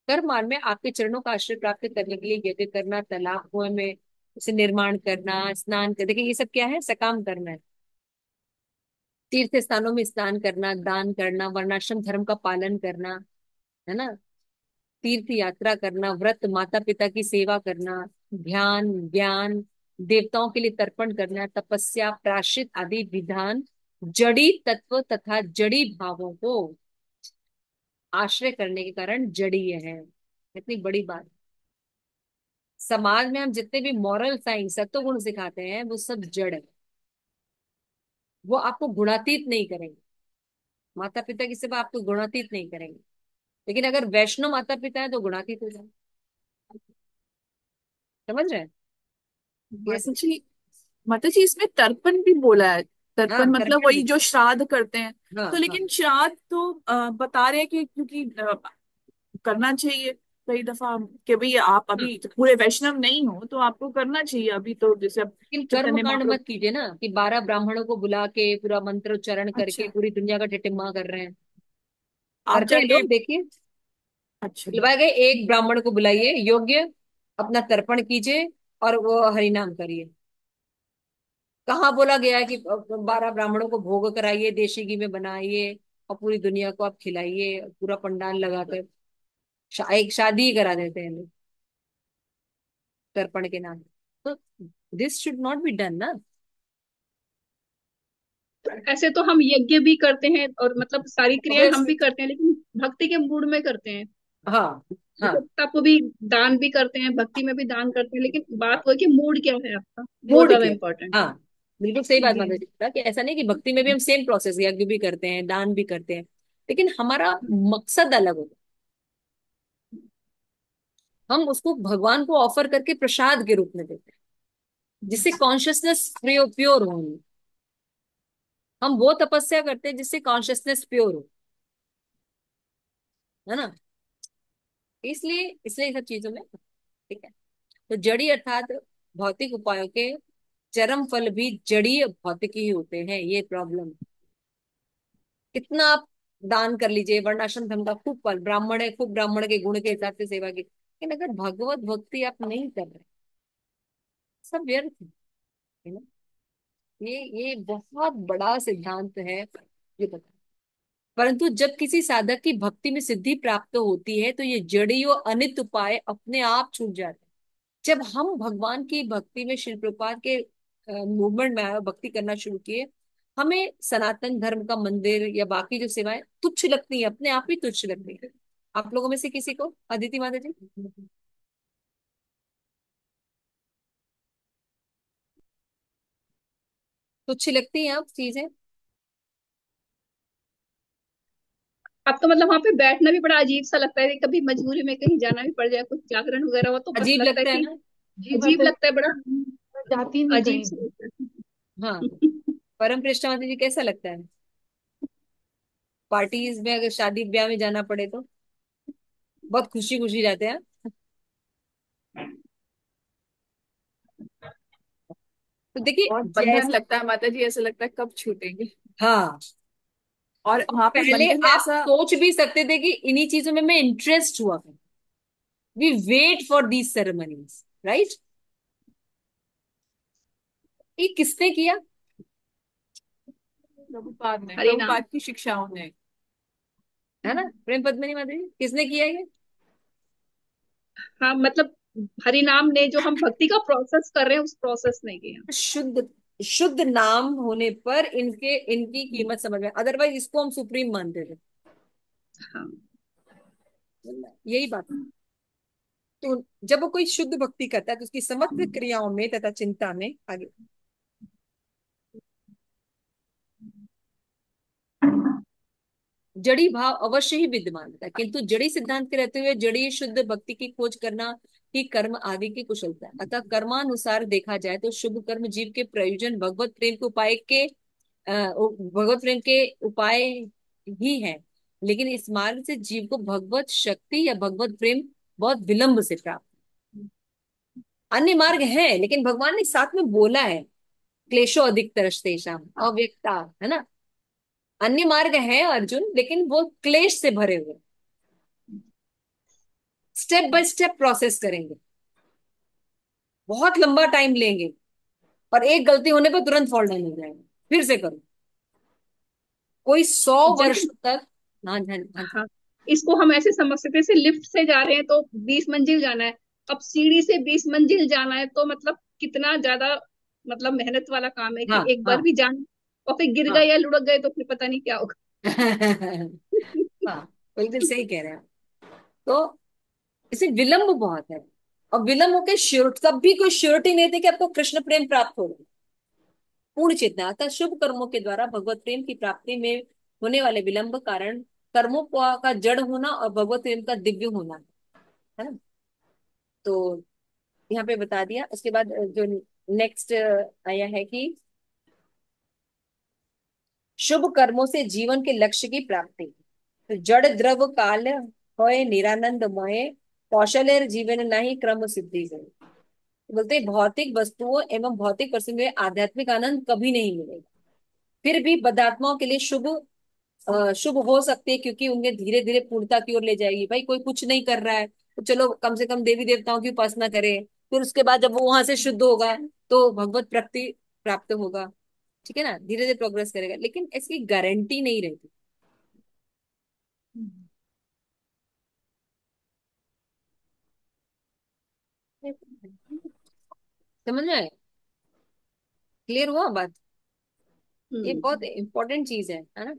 S1: कर्म मार्ग में आपके चरणों का आश्रय प्राप्त करने के लिए यज्ञ करना, तालाबों में उसे निर्माण करना, स्नान कर, देखिए ये सब क्या है, सकाम कर्म है। तीर्थ स्थानों में स्नान करना, दान करना, वर्णाश्रम धर्म का पालन करना, है ना, तीर्थ यात्रा करना, व्रत, माता पिता की सेवा करना, ध्यान, ज्ञान, देवताओं के लिए तर्पण करना, तपस्या, प्रायश्चित आदि विधान जड़ी तत्व तथा जड़ी भावों को आश्रय करने के कारण जड़ीय है। इतनी बड़ी बात, समाज में हम जितने भी मॉरल साइंस सत्व गुण सिखाते हैं वो सब जड़ है, वो आपको गुणातीत नहीं करेंगे, माता पिता की सेवा आपको गुणातीत नहीं करेंगे, लेकिन अगर वैष्णव माता पिता है तो गुणातीत हो जाए, समझ रहे हैं। यस।
S3: माता जी, माता जी इसमें तर्पण भी बोला है।
S1: हाँ
S3: तर्पण मतलब
S1: तर्पण
S3: वही
S1: भी,
S3: जो श्राद्ध करते हैं।
S1: हाँ
S3: तो
S1: हाँ
S3: लेकिन श्राद्ध तो बता रहे हैं कि क्योंकि करना चाहिए कई दफा कि भाई आप अभी पूरे वैष्णव नहीं हो तो आपको करना चाहिए। अभी तो जैसे अब
S1: लेकिन कर्म
S3: चैतन्य
S1: कांड
S3: महाप्रभु।
S1: मत कीजिए ना कि 12 ब्राह्मणों को बुला के पूरा मंत्र उच्चारण करके
S3: अच्छा,
S1: पूरी दुनिया का टिटिम्मा कर रहे हैं।
S3: आप
S1: करते हैं
S3: जाके।
S1: लोग, देखिए।
S3: अच्छा।
S1: बुलवाए गए, एक ब्राह्मण को बुलाइए योग्य, अपना तर्पण कीजिए और वो हरिनाम करिए। कहाँ बोला गया है कि 12 ब्राह्मणों को भोग कराइए, देशी घी में बनाइए और पूरी दुनिया को आप खिलाइए, पूरा पंडाल लगाकर एक शादी ही करा देते हैं लोग तर्पण के नाम पे। तो this should not be done ना।
S4: ऐसे तो हम यज्ञ भी करते हैं और मतलब सारी क्रियाएं हम
S1: ऑब्वियसली।
S4: भी करते हैं, लेकिन भक्ति के मूड में करते हैं।
S1: हाँ। हाँ।
S4: जैसे तप भी, दान भी करते हैं, भक्ति में भी दान करते हैं, लेकिन बात वो है कि मूड क्या है आपका, वो
S1: मूड
S4: ज्यादा
S1: क्या।
S4: इम्पोर्टेंट
S1: हाँ, बिल्कुल सही बात
S4: है।
S1: माता जी का कि ऐसा नहीं कि भक्ति में भी हम सेम प्रोसेस, यज्ञ भी करते हैं, दान भी करते हैं, लेकिन हमारा मकसद अलग होता है। हम उसको भगवान को ऑफर करके प्रसाद के रूप में देते हैं, जिससे कॉन्शियसनेस प्योर हो। हम वो तपस्या करते हैं जिससे कॉन्शियसनेस प्योर हो, है ना। इसलिए इसलिए ये सब चीजों में, ठीक है। तो जड़ी अर्थात भौतिक उपायों के चरम फल भी जड़ीय भौतिक ही होते हैं, ये प्रॉब्लम। कितना आप दान कर लीजिए, वर्णाश्रम धर्म का खूब फल, ब्राह्मण है खूब ब्राह्मण के गुण के हिसाब से सेवा की, लेकिन अगर भगवत भक्ति आप नहीं कर रहे, सब व्यर्थ है ना। ये बहुत बड़ा सिद्धांत है ये बता। परंतु जब किसी साधक की भक्ति में सिद्धि प्राप्त होती है तो ये जड़ी और अनित उपाय अपने आप छूट जाते हैं। जब हम भगवान की भक्ति में, शिल प्रपात के मूवमेंट में आए और भक्ति करना शुरू किए, हमें सनातन धर्म का मंदिर या बाकी जो सेवाएं तुच्छ लगती है, अपने आप ही तुच्छ लगती है। आप लोगों में से किसी को, अदिति माता जी, तुच्छ लगती है आप चीजें?
S4: अब तो मतलब वहां पे बैठना भी बड़ा अजीब सा लगता है कि कभी मजबूरी में कहीं जाना भी पड़ जाए, कुछ जागरण वगैरह हो तो बस
S1: अजीब
S4: लगता है
S1: लगता है
S4: कि
S1: ना।
S3: जी
S4: अजीब
S3: माता
S4: लगता है, बड़ा
S3: जी, मैं जाती नहीं
S4: अजीब
S3: कहीं
S4: सा
S3: भी।
S4: लगता
S1: हाँ।
S4: है।
S1: परम कृष्ण माता जी कैसा लगता है पार्टीज में, अगर शादी ब्याह में जाना पड़े तो बहुत खुशी खुशी जाते हैं। तो देखिए
S3: बहुत बंधन
S1: जैसा,
S3: लगता है माता जी, ऐसा लगता है कब छूटेंगे।
S1: हाँ,
S3: और
S1: अब
S3: वहां पे
S1: पहले
S3: मंदिर में
S1: आप
S3: ऐसा।
S1: सोच भी सकते थे कि इन्हीं चीजों में मैं इंटरेस्ट हुआ, we wait for these ceremonies, right. ये किसने किया?
S3: प्रभुपाद ने,
S4: हरि नाम।
S3: प्रभुपाद की शिक्षाओं ने।
S1: है ना, प्रेम पद्मिनी माता जी, किसने किया ये?
S4: हाँ मतलब हरि नाम ने, जो हम भक्ति का प्रोसेस कर रहे हैं उस प्रोसेस ने किया।
S1: शुद्ध, शुद्ध नाम होने पर इनके, इनकी कीमत समझ में, अदरवाइज इसको हम सुप्रीम मानते थे।
S4: हाँ।
S1: यही बात है। तो जब वो कोई शुद्ध भक्ति करता है तो उसकी समग्र क्रियाओं में तथा चिंता में आगे जड़ी भाव अवश्य ही विद्यमान होता है, किंतु जड़ी सिद्धांत के रहते हुए जड़ी शुद्ध भक्ति की खोज करना ही कर्म आदि की कुशलता है। अतः कर्मानुसार देखा जाए तो शुभ कर्म जीव के प्रयोजन भगवत प्रेम के उपाय के भगवत प्रेम के उपाय ही है, लेकिन इस मार्ग से जीव को भगवत शक्ति या भगवत प्रेम बहुत विलंब से प्राप्त। अन्य मार्ग है, लेकिन भगवान ने साथ में बोला है, क्लेशो अधिक तरस्तेषाम अव्यक्ता, है ना। अन्य मार्ग है अर्जुन, लेकिन वो क्लेश से भरे हुए, स्टेप बाय स्टेप प्रोसेस करेंगे, बहुत लंबा टाइम लेंगे, और एक गलती होने पर तुरंत फॉल डाउन हो जाएगा, फिर से करो, कोई 100 वर्ष
S4: जैसे
S1: तक। हाँ हाँ हाँ।
S4: हाँ, इसको हम ऐसे समझ सकते हैं, जैसे लिफ्ट से जा रहे हैं तो 20 मंजिल जाना है, अब सीढ़ी से 20 मंजिल जाना है तो मतलब कितना ज्यादा मतलब मेहनत वाला काम है कि
S1: हाँ
S4: एक बार
S1: हाँ
S4: भी जान, और फिर गिर गए
S1: हाँ।
S4: या लुढ़क गए तो फिर पता नहीं क्या होगा।
S1: हाँ, बिल्कुल सही कह रहे हैं आप। तो इसे विलंब बहुत है, और विलंब होकर श्योर, तब भी कोई श्योरिटी नहीं थी कि आपको कृष्ण प्रेम प्राप्त होगा। पूर्ण चेतना अर्थात शुभ कर्मों के द्वारा भगवत प्रेम की प्राप्ति में होने वाले विलंब कारण कर्मों का जड़ होना और भगवत प्रेम का दिव्य होना है ना। तो यहाँ पे बता दिया। उसके बाद जो नेक्स्ट आया है कि शुभ कर्मों से जीवन के लक्ष्य की प्राप्ति। तो जड़ द्रव काल होय निरानंद मोहे कौशलेर जीवन नहीं क्रम सिद्धि से। बोलते हैं, भौतिक वस्तुओं एवं भौतिक प्रसंग में आध्यात्मिक आनंद कभी नहीं मिलेगा। फिर भी बदात्माओं के लिए शुभ शुभ हो सकती है, क्योंकि उन्हें धीरे धीरे पूर्णता की ओर ले जाएगी। भाई कोई कुछ नहीं कर रहा है तो चलो कम से कम देवी देवताओं की उपासना करे, फिर उसके बाद जब वो वहां से शुद्ध होगा तो भगवत प्राप्ति प्राप्त होगा। ठीक है ना, धीरे धीरे प्रोग्रेस करेगा, लेकिन इसकी गारंटी नहीं रहती। समझ में आया? क्लियर हुआ बात? ये बहुत
S4: हम्म।
S1: इंपॉर्टेंट चीज है ना।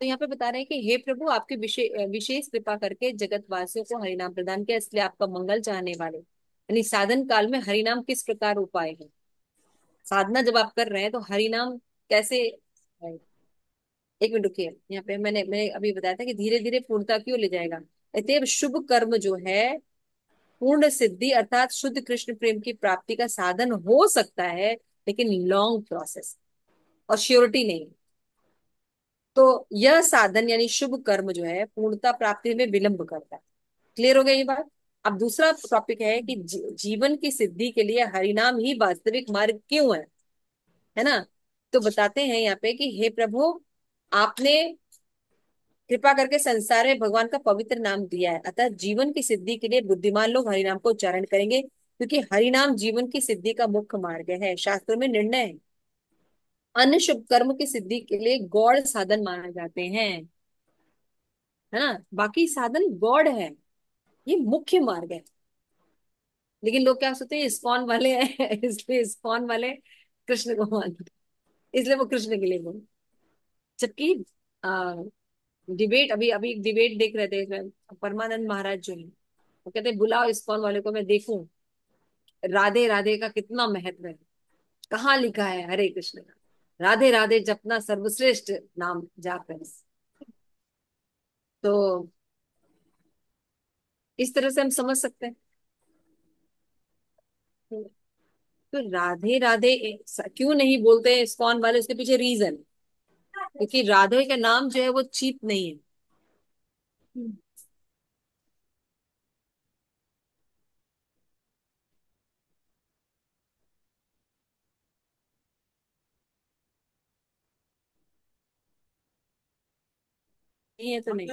S1: तो यहाँ पे बता रहे हैं कि हे प्रभु, आपकी विशेष विशेष कृपा करके जगत वासियों को हरिनाम प्रदान किया, इसलिए आपका मंगल चाहने वाले, यानी साधन काल में हरिनाम किस प्रकार उपाय है। साधना जब आप कर रहे हैं तो हरिनाम कैसे। एक मिनट रुकिए, यहाँ पे मैंने अभी बताया था कि धीरे धीरे पूर्णता की ओर ले जाएगा। अतएव शुभ कर्म जो है पूर्ण सिद्धि अर्थात शुद्ध कृष्ण प्रेम की प्राप्ति का साधन हो सकता है, लेकिन लॉन्ग प्रोसेस और श्योरिटी नहीं। तो यह साधन यानी शुभ कर्म जो है पूर्णता प्राप्ति में विलंब करता है। क्लियर हो गई ये बात? अब दूसरा टॉपिक है कि जीवन की सिद्धि के लिए हरिनाम ही वास्तविक मार्ग क्यों है ना। तो बताते हैं यहाँ पे कि हे प्रभु, आपने कृपा करके संसार में भगवान का पवित्र नाम दिया है, अतः जीवन की सिद्धि के लिए बुद्धिमान लोग हरिनाम को उच्चारण करेंगे, क्योंकि हरिनाम जीवन की सिद्धि का मुख्य मार्ग है। शास्त्रों में निर्णय है, अन्य शुभ कर्म की सिद्धि के लिए गौड़ साधन माने जाते हैं, है ना। बाकी साधन गॉड है, ये मुख्य मार्ग है। लेकिन लोग क्या सोचते हैं, इस्कॉन वाले हैं इसलिए इस्कॉन वाले कृष्ण को मानते हैं, इसलिए वो कृष्ण के लिए बोले। जबकि डिबेट, अभी अभी एक डिबेट देख रहे थे इसमें, परमानंद महाराज जो है वो कहते हैं बुलाओ इस्कॉन वाले को, मैं देखूं राधे राधे का कितना महत्व है। कहाँ लिखा है हरे कृष्ण का, राधे राधे जपना सर्वश्रेष्ठ नाम जाप है। तो इस तरह से हम समझ सकते हैं। तो राधे राधे क्यों नहीं बोलते हैं इस्कॉन वाले, उसके पीछे रीजन, क्योंकि राधे का नाम जो है वो चीप नहीं है। नहीं है तो नहीं।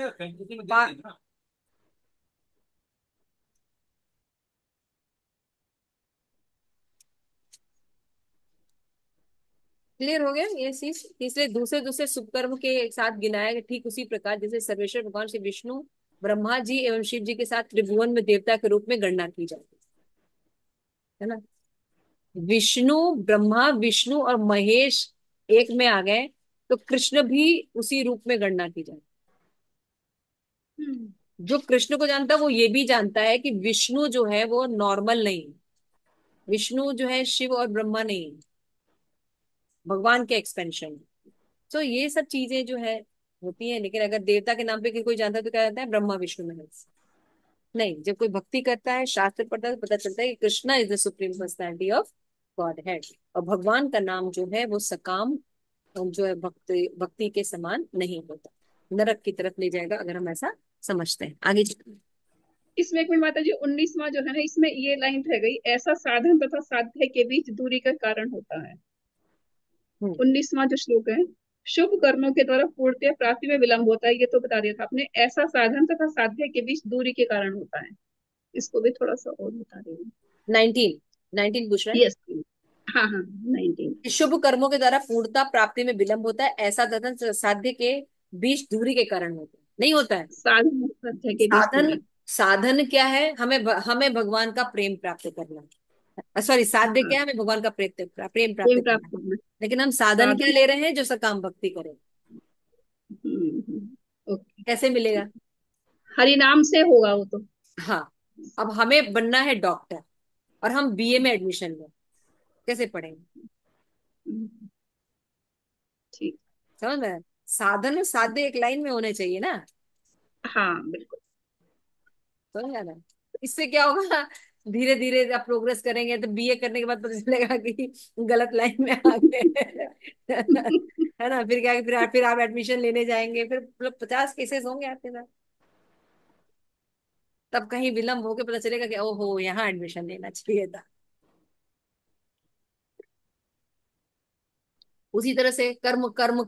S1: क्लियर हो गया ये चीज। इसलिए दूसरे दूसरे शुभकर्म के एक साथ गिनाया गया, ठीक उसी प्रकार जैसे सर्वेश्वर भगवान श्री विष्णु ब्रह्मा जी एवं शिव जी के साथ त्रिभुवन में देवता के रूप में गणना की जाती है ना। विष्णु, ब्रह्मा विष्णु और महेश एक में आ गए, तो कृष्ण भी उसी रूप में गणना की जाती
S4: हम्म।
S1: है। जो कृष्ण को जानता है वो ये भी जानता है कि विष्णु जो है वो नॉर्मल नहीं है, विष्णु जो है शिव और ब्रह्मा नहीं है, भगवान के एक्सपेंशन। तो ये सब चीजें जो है होती है। लेकिन अगर देवता के नाम पे कोई जानता है तो क्या कहता है, ब्रह्मा विष्णु महेश। नहीं, जब कोई भक्ति करता है, शास्त्र पढ़ता है, तो पता चलता है कि Krishna is the supreme personality of God head. और भगवान का नाम जो है वो सकाम जो है भक्ति भक्ति के समान नहीं होता, नरक की तरफ ले जाएगा, अगर हम ऐसा समझते हैं। आगे चलिए।
S4: इसमें एक मिनट माता जी, 19वां जो है ना, इसमें ये लाइन रह गई, ऐसा साधन तथा साध्य के बीच दूरी का कारण होता है।
S1: हम्म।
S4: 19वां जो श्लोक है, शुभ कर्मों के द्वारा पूर्णतः प्राप्ति में विलंब होता है, ये तो बता दिया था आपने। ऐसा साधन तथा साध्य के बीच दूरी के कारण होता है, इसको भी थोड़ा सा और बता देंगे।
S1: 19 19 पूछ रहे हैं
S4: यस। हाँ हाँ, 19।
S1: कि शुभ कर्मों के द्वारा पूर्णता प्राप्ति में विलंब होता है, ऐसा साधन साध्य के बीच दूरी के कारण होता है, नहीं होता है।
S4: साधन और साध्य के बीच
S1: साधन,
S4: दूरी।
S1: साधन क्या है, हमें भगवान का प्रेम प्राप्त करना। सॉरी, साध्य
S4: हाँ,
S1: क्या है, हमें भगवान का प्रेम प्राप्त
S4: प्रेम
S1: करना
S4: प्राप्त
S1: है।
S4: करना।
S1: लेकिन हम साधन क्या
S4: साधन।
S1: ले रहे हैं, जो सकाम भक्ति करें।
S4: ओके।
S1: कैसे मिलेगा?
S4: हरि नाम से होगा वो तो।
S1: हाँ, अब हमें बनना है डॉक्टर और हम बीए में एडमिशन लें, कैसे पढ़ेंगे?
S4: हम्म, ठीक।
S1: समझ में? साधन और साध्य एक लाइन में होने चाहिए ना।
S4: हाँ बिल्कुल।
S1: समझ आ रहा है? तो इससे क्या होगा, धीरे धीरे आप प्रोग्रेस करेंगे तो बीए करने के बाद पता चलेगा कि गलत लाइन में आ गए है ना। फिर क्या, फिर आप एडमिशन लेने जाएंगे, फिर मतलब 50 केसेस होंगे आपके साथ। तब कहीं विलम्ब होके पता चलेगा कि ओहो यहाँ एडमिशन लेना चाहिए था। उसी तरह से कर्म कर्म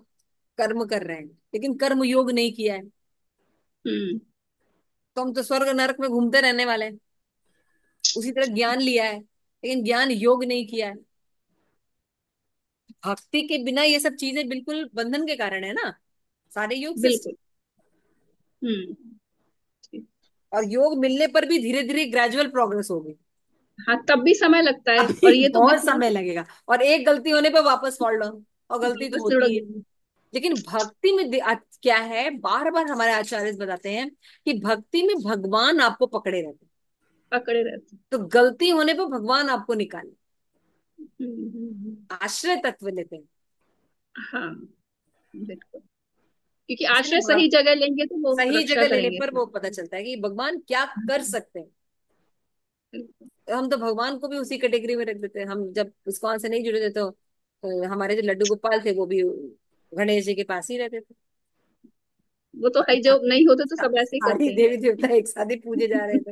S1: कर्म कर रहे हैं लेकिन कर्म योग नहीं किया है,
S4: हम्म।
S1: तो हम तो स्वर्ग नरक में घूमते रहने वाले हैं। उसी तरह ज्ञान लिया है लेकिन ज्ञान योग नहीं किया है। भक्ति के बिना ये सब चीजें बिल्कुल बंधन के कारण है ना, सारे योग सिस्टम।
S4: बिल्कुल। हम्म। ठीक।
S1: और योग मिलने पर भी धीरे धीरे ग्रेजुअल प्रोग्रेस होगी।
S4: हाँ, तब भी समय लगता है,
S1: अभी
S4: और ये तो
S1: बहुत
S4: बिल्कुल
S1: समय लगेगा और एक गलती होने पे वापस फॉल डाउन, और गलती तो
S4: वापस लुढ़क
S1: होती है।
S4: जाएंगे।
S1: लेकिन भक्ति में क्या है, बार बार हमारे आचार्य बताते हैं कि भक्ति में भगवान आपको पकड़े रहते हैं।
S4: पकड़े रहते
S1: तो गलती होने पर भगवान आपको निकाले,
S4: हैं।
S1: आश्रय तत्व लेते हैं।
S4: हाँ, बिल्कुल। क्योंकि
S1: इसलिए
S4: आश्रय सही जगह लेंगे तो वो
S1: सही
S4: रक्षा
S1: जगह लेने
S4: करेंगे
S1: पर
S4: फिर।
S1: वो पता चलता है कि भगवान क्या कर सकते हैं। तो हम तो भगवान को भी उसी कैटेगरी में रख देते हैं। हम जब इस्कॉन से नहीं जुड़े थे तो हमारे जो लड्डू गोपाल थे वो भी गणेश जी के पास ही रहते थे।
S4: वो तो है, जो नहीं होते तो सब ऐसे ही
S1: सारी
S4: करते हैं।
S1: देवी देवता एक साथ ही पूजे जा रहे थे,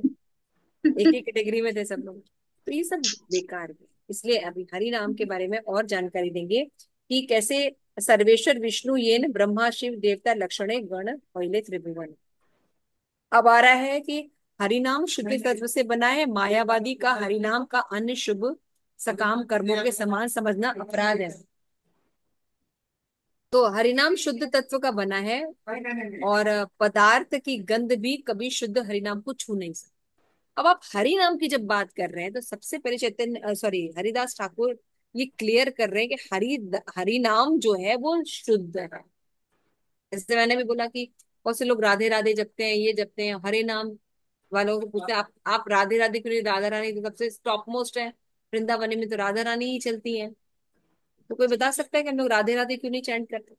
S1: एक ही कैटेगरी में थे सब लोग। तो ये सब बेकार है। इसलिए अभी हरि नाम के बारे में और जानकारी देंगे कि कैसे सर्वेश्वर विष्णु ये न ब्रह्मा शिव देवता लक्षणे गण पहले त्रिभुवन। अब आ रहा है कि हरि नाम शुद्ध तत्व से बना है, मायावादी का हरि नाम का अन्य शुभ सकाम कर्मों के समान समझना अपराध है। तो हरिनाम शुद्ध तत्व का बना है और पदार्थ की गंध भी कभी शुद्ध हरिनाम को छू नहीं सकती। अब आप हरि नाम की जब बात कर रहे हैं तो सबसे पहले चैतन्य सॉरी हरिदास ठाकुर ये क्लियर कर रहे हैं कि हरि नाम जो है वो शुद्ध है। जैसे मैंने भी बोला कि बहुत से लोग राधे राधे जपते हैं, ये जपते हैं, हरे नाम वालों को पूछते हैं आप राधे राधे क्यों नहीं, राधा रानी तो सबसे टॉप मोस्ट है, वृंदावन में तो राधा रानी ही चलती है। तो कोई बता सकता है कि हम लोग राधे राधे क्यों नहीं चैंट करते?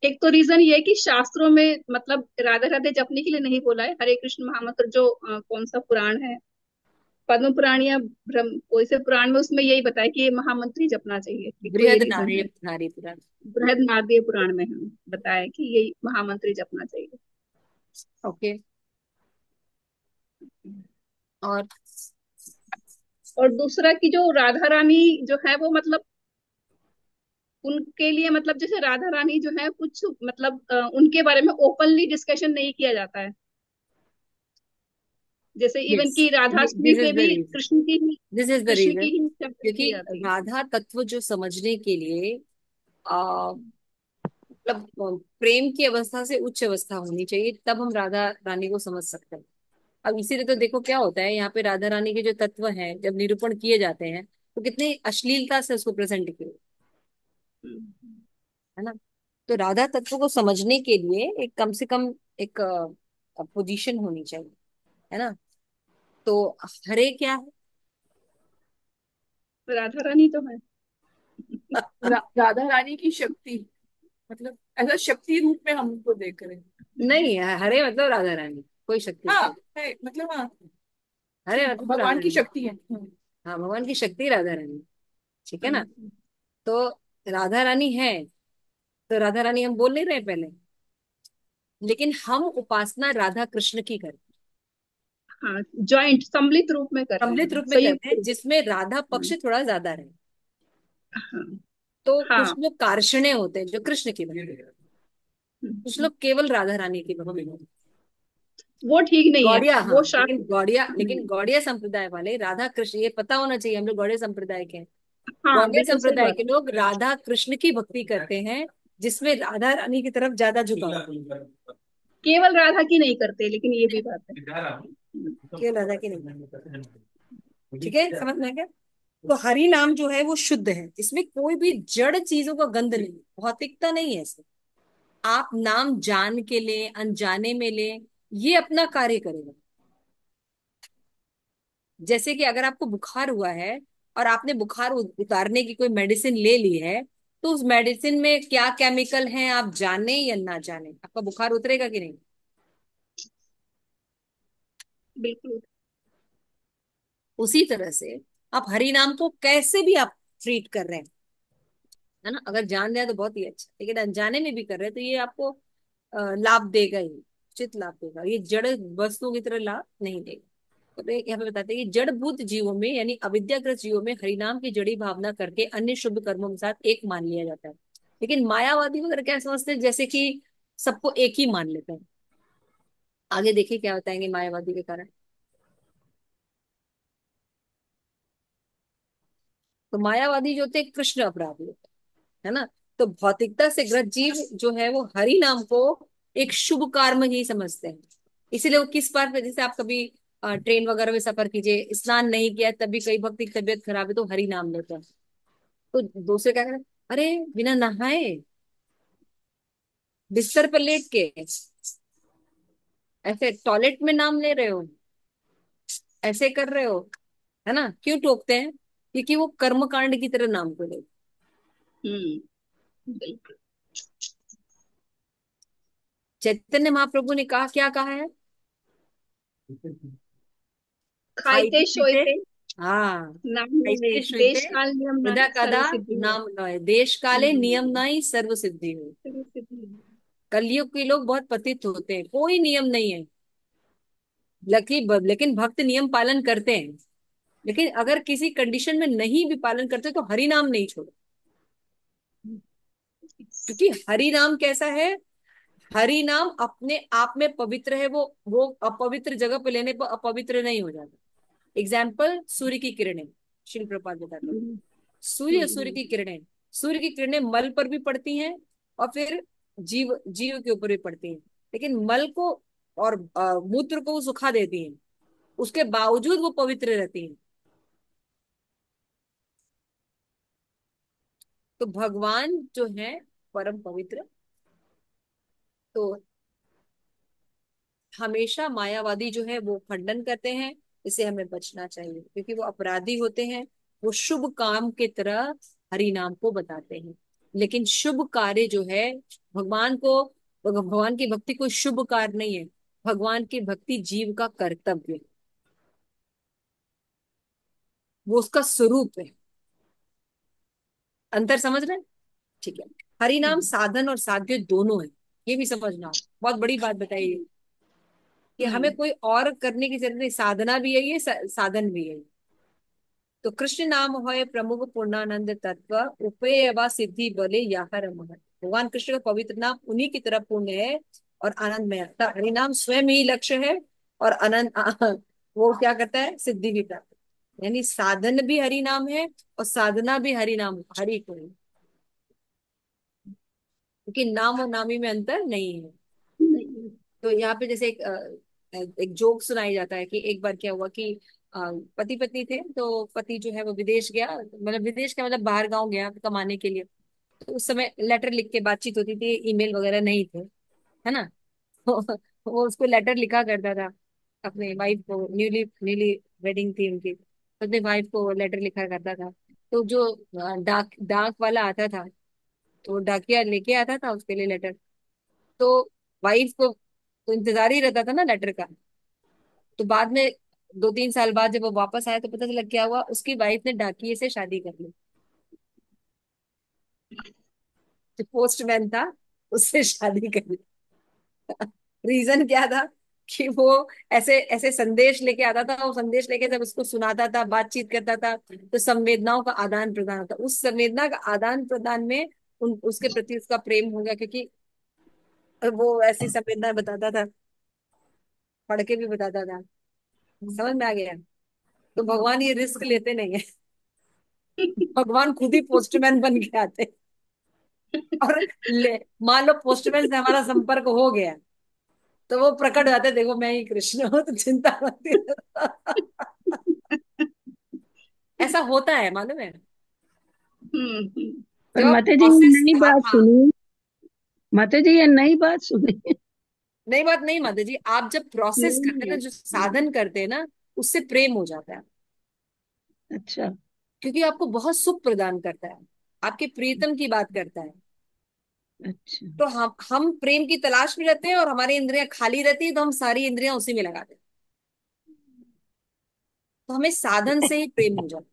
S4: एक तो रीजन ये है कि शास्त्रों में मतलब राधे राधे जपने के लिए नहीं बोला है। हरे कृष्ण महामंत्र जो कौन सा पुराण है, पद्म पुराण या ब्रह्म कोई से पुराण में, उसमें यही बताया कि ये महामंत्र ही जपना चाहिए। एक तो ये
S1: बृहद
S4: रीजन
S1: नारी
S4: है।
S1: नारी पुराण।
S4: बृहद नारदीय पुराण में हम बताया कि यही महामंत्र ही जपना चाहिए।
S1: ओके। और
S4: और दूसरा कि जो राधा रानी जो है वो मतलब उनके लिए मतलब जैसे राधा रानी जो है कुछ मतलब उनके बारे में ओपनली डिस्कशन नहीं किया जाता है। जैसे इवन
S1: यस,
S4: की राधाष्टमी
S1: दिस इज
S4: पे
S1: द
S4: भी
S1: reason, this is the
S4: Krishna की
S1: रीजन
S4: ही चर्चा
S1: क्योंकि
S4: की जाती है।
S1: राधा तत्व जो समझने के लिए मतलब प्रेम की अवस्था से उच्च अवस्था होनी चाहिए, तब हम राधा रानी को समझ सकते हैं। अब इसीलिए तो देखो क्या होता है यहाँ पे, राधा रानी के जो तत्व हैं जब निरूपण किए जाते हैं तो कितनी अश्लीलता से उसको प्रेजेंट किए,
S4: हम्म।
S1: है ना। तो राधा तत्व को समझने के लिए एक कम से कम एक पोजीशन होनी चाहिए, है ना। तो हरे क्या
S4: राधा रानी तो है।
S1: है?
S3: राधा रानी की शक्ति, मतलब ऐसा शक्ति रूप में हम उनको देख रहे हैं।
S1: नहीं है, हरे मतलब राधा रानी, कोई शक्ति
S3: हाँ
S1: नहीं।
S3: है, मतलब हाँ,
S1: हरे
S3: ठीक,
S1: मतलब तो राधा
S3: भगवान की
S1: रानी।
S3: शक्ति है।
S1: हाँ, भगवान की शक्ति राधा रानी, ठीक है ना।
S4: हम्म।
S1: तो राधा रानी है, तो राधा रानी हम बोल नहीं रहे पहले, लेकिन हम उपासना राधा कृष्ण की करते हैं,
S4: हाँ, जॉइंट सम्मिलित रूप में कर रहे
S1: सम्मिलित
S4: हैं,
S1: रूप में
S4: संयुक्त
S1: करते हैं
S4: रूप।
S1: जिसमें राधा पक्ष
S4: हम्म।
S1: थोड़ा ज्यादा रहे।
S4: हाँ।
S1: तो
S4: हाँ।
S1: कुछ लोग कार्षणे होते हैं जो कृष्ण की भक्ति करते हैं, कुछ
S4: हम्म।
S1: लोग केवल राधा रानी की भक्ति करते हैं।
S4: वो ठीक नहीं है,
S1: गौड़िया, हाँ,
S4: वो शास्त्र।
S1: लेकिन गौड़िया संप्रदाय वाले राधा कृष्ण, ये पता होना चाहिए हम लोग गौड़िया संप्रदाय के हैं।
S4: हाँ,
S1: गौड़िया
S4: बिल्कुल सही
S1: संप्रदाय
S4: बात
S1: के लोग राधा कृष्ण की भक्ति करते हैं जिसमें राधा रानी की तरफ ज्यादा झुकाव है।
S4: है। केवल राधा की नहीं करते, लेकिन ये भी बात है।
S1: केवल राधा की नहीं, ठीक है, समझ में आ गया। तो हरि नाम जो है वो शुद्ध है, इसमें कोई भी जड़ चीजों का गंध नहीं, भौतिकता नहीं है इसमें। आप नाम जान के ले अनजाने में ले, ये अपना कार्य करेगा। जैसे कि अगर आपको बुखार हुआ है और आपने बुखार उतारने की कोई मेडिसिन ले ली है, तो उस मेडिसिन में क्या केमिकल है आप जाने या ना जाने, आपका बुखार उतरेगा कि नहीं।
S4: बिल्कुल।
S1: उसी तरह से आप हरि नाम को कैसे भी आप ट्रीट कर रहे हैं, है ना। अगर जान रहे हैं तो बहुत ही अच्छा, लेकिन अनजाने में भी कर रहे हैं तो ये आपको लाभ देगा ही, उचित लाभ देगा, ये जड़ वस्तुओं की तरह लाभ नहीं देगा। तो यहाँ पे बताते हैं कि जड़भूत जीवों में यानी अविद्याग्रस्त जीवों में हरिनाम की जड़ी भावना करके अन्य शुभ कर्मों के साथ एक मान लिया जाता है। लेकिन मायावादी वगैरह क्या समझते हैं, जैसे कि सबको एक ही मान लेते हैं। आगे देखिए क्या बताएंगे मायावादी के कारण। तो मायावादी जो होते हैं कृष्ण अपराधी होते हैं, है ना। तो भौतिकता से ग्रस्त जीव जो है वो हरि नाम को एक शुभ कर्म ही समझते हैं। इसीलिए वो किस बात पे, जैसे आप कभी ट्रेन वगैरह में सफर कीजिए, स्नान नहीं किया तभी कई भक्त की तबीयत खराब है तो हरि नाम लेते हैं। तो दूसरे क्या करें, अरे बिना नहाए बिस्तर पर लेट के ऐसे टॉयलेट में नाम ले रहे हो, ऐसे कर रहे हो, है ना। क्यों टोकते हैं, क्योंकि वो कर्म कांड की तरह नाम को ले।
S4: बिल्कुल।
S1: चैतन्य महाप्रभु ने कहा, क्या कहा है,
S4: खाइते
S1: खाइते पीते,
S4: सोइते
S1: हाँ,
S4: नाम लोए,
S1: खाइते
S4: देश
S1: सोइते
S4: काल नियम
S1: यदा
S4: नाहि
S1: कदा
S4: सर्व सिद्धि हो।
S1: नाम लय, देश काले नियम नाई सर्व सिद्धि हो।
S4: सर्व सिद्धि हो।
S1: कलयुग के लोग बहुत पतित होते हैं, कोई नियम नहीं है, लेकिन भक्त नियम पालन करते हैं। लेकिन अगर किसी कंडीशन में नहीं भी पालन करते तो हरि नाम नहीं छोड़ो। क्योंकि हरि नाम कैसा है, हरि नाम अपने आप में पवित्र है, वो अपवित्र जगह पे लेने पर अपवित्र नहीं हो जाता। एग्जाम्पल, सूर्य की किरणें, शिल प्रपात बताते हैं।
S4: हम्म,
S1: सूर्य की किरणें, सूर्य की किरणें मल पर भी पड़ती हैं और फिर जीव जीव के ऊपर भी पड़ती हैं। लेकिन मल को और मूत्र को वो सुखा देती हैं, उसके बावजूद वो पवित्र रहती हैं। तो भगवान जो है परम पवित्र। तो हमेशा मायावादी जो है वो खंडन करते हैं, इसे हमें बचना चाहिए क्योंकि वो अपराधी होते हैं। वो शुभ काम की तरह हरि नाम को बताते हैं, लेकिन शुभ कार्य जो है भगवान को, भगवान की भक्ति कोई शुभ कार्य नहीं है, भगवान की भक्ति जीव का कर्तव्य है, वो उसका स्वरूप है। अंतर समझ रहे हैं, ठीक है। हरि नाम साधन और साध्य दोनों है, ये भी समझना, बहुत बड़ी बात बताइए कि हमें
S4: हम्म,
S1: कोई और करने की जरूरत नहीं, साधना भी है ये, साधन भी है। तो कृष्ण नाम होय प्रमुख पूर्णानंद तत्व, उपेय व सिद्धि बले याहर महत। भगवान कृष्ण का पवित्र नाम उन्हीं की तरह पूर्ण है और आनंदमय है। हरि नाम स्वयं ही लक्ष्य है और आनंद वो क्या करता है, सिद्धि भी प्राप्त, यानी साधन भी हरि नाम है और साधना भी हरि नाम, हरि को है। क्योंकि नाम और नामी में अंतर नहीं है।
S4: नहीं।
S1: तो यहाँ पे जैसे एक जोक सुनाई जाता है कि एक बार क्या हुआ कि पति पत्नी थे, तो पति जो है वो विदेश गया, मतलब विदेश का मतलब बाहर गांव गया कमाने के लिए। तो उस समय लेटर लिख के बातचीत होती थी, ईमेल वगैरह नहीं थे, है ना। तो वो उसको लेटर लिखा करता था अपने वाइफ को, न्यूली न्यूली वेडिंग थी उनकी, तो अपने वाइफ को लेटर लिखा करता था। तो जो डाक डाक वाला आता था, तो डाकिया लेके आता था उसके लिए लेटर। तो वाइफ को तो इंतजार ही रहता था ना लेटर का। तो बाद में 2-3 साल बाद जब वो वापस आया तो पता चला क्या हुआ, उसकी वाइफ ने डाकिये से शादी कर ली, जो पोस्टमैन था उससे शादी कर ली। रीजन क्या था कि वो ऐसे ऐसे संदेश लेके आता था, वो संदेश लेके जब उसको सुनाता था, बातचीत करता था, तो संवेदनाओं का आदान प्रदान होता, उस संवेदना का आदान प्रदान में उसके प्रति उसका प्रेम हो गया, क्योंकि वो ऐसी संवेदना बताता था, पढ़ के भी बताता था। समझ में आ गया। तो भगवान ये रिस्क लेते नहीं है, भगवान खुद ही पोस्टमैन बन के आते हैं। और ले मान लो पोस्टमैन से हमारा संपर्क हो गया तो वो प्रकट हो जाते हैं, देखो मैं ही कृष्ण हूँ तो चिंता मत करो। ऐसा होता है मालूम है,
S2: पर
S1: जब
S2: माता जी ये
S1: प्रोसेस,
S2: नई
S1: हाँ
S2: बात
S1: हाँ।
S2: सुनी, माता जी ये नई बात सुनी।
S1: नई बात नहीं माता जी, आप जब प्रोसेस
S2: नहीं
S1: करते हैं
S2: है।
S1: ना, जो साधन करते हैं ना, उससे प्रेम हो जाता है,
S2: अच्छा।
S1: क्योंकि आपको बहुत सुख प्रदान करता है, आपके प्रीतम की बात करता है।
S2: अच्छा।
S1: तो हम प्रेम की तलाश में रहते हैं और हमारी इंद्रियां खाली रहती है तो हम सारी इंद्रियां उसी में लगाते हैं। तो हमें साधन से ही प्रेम हो जाता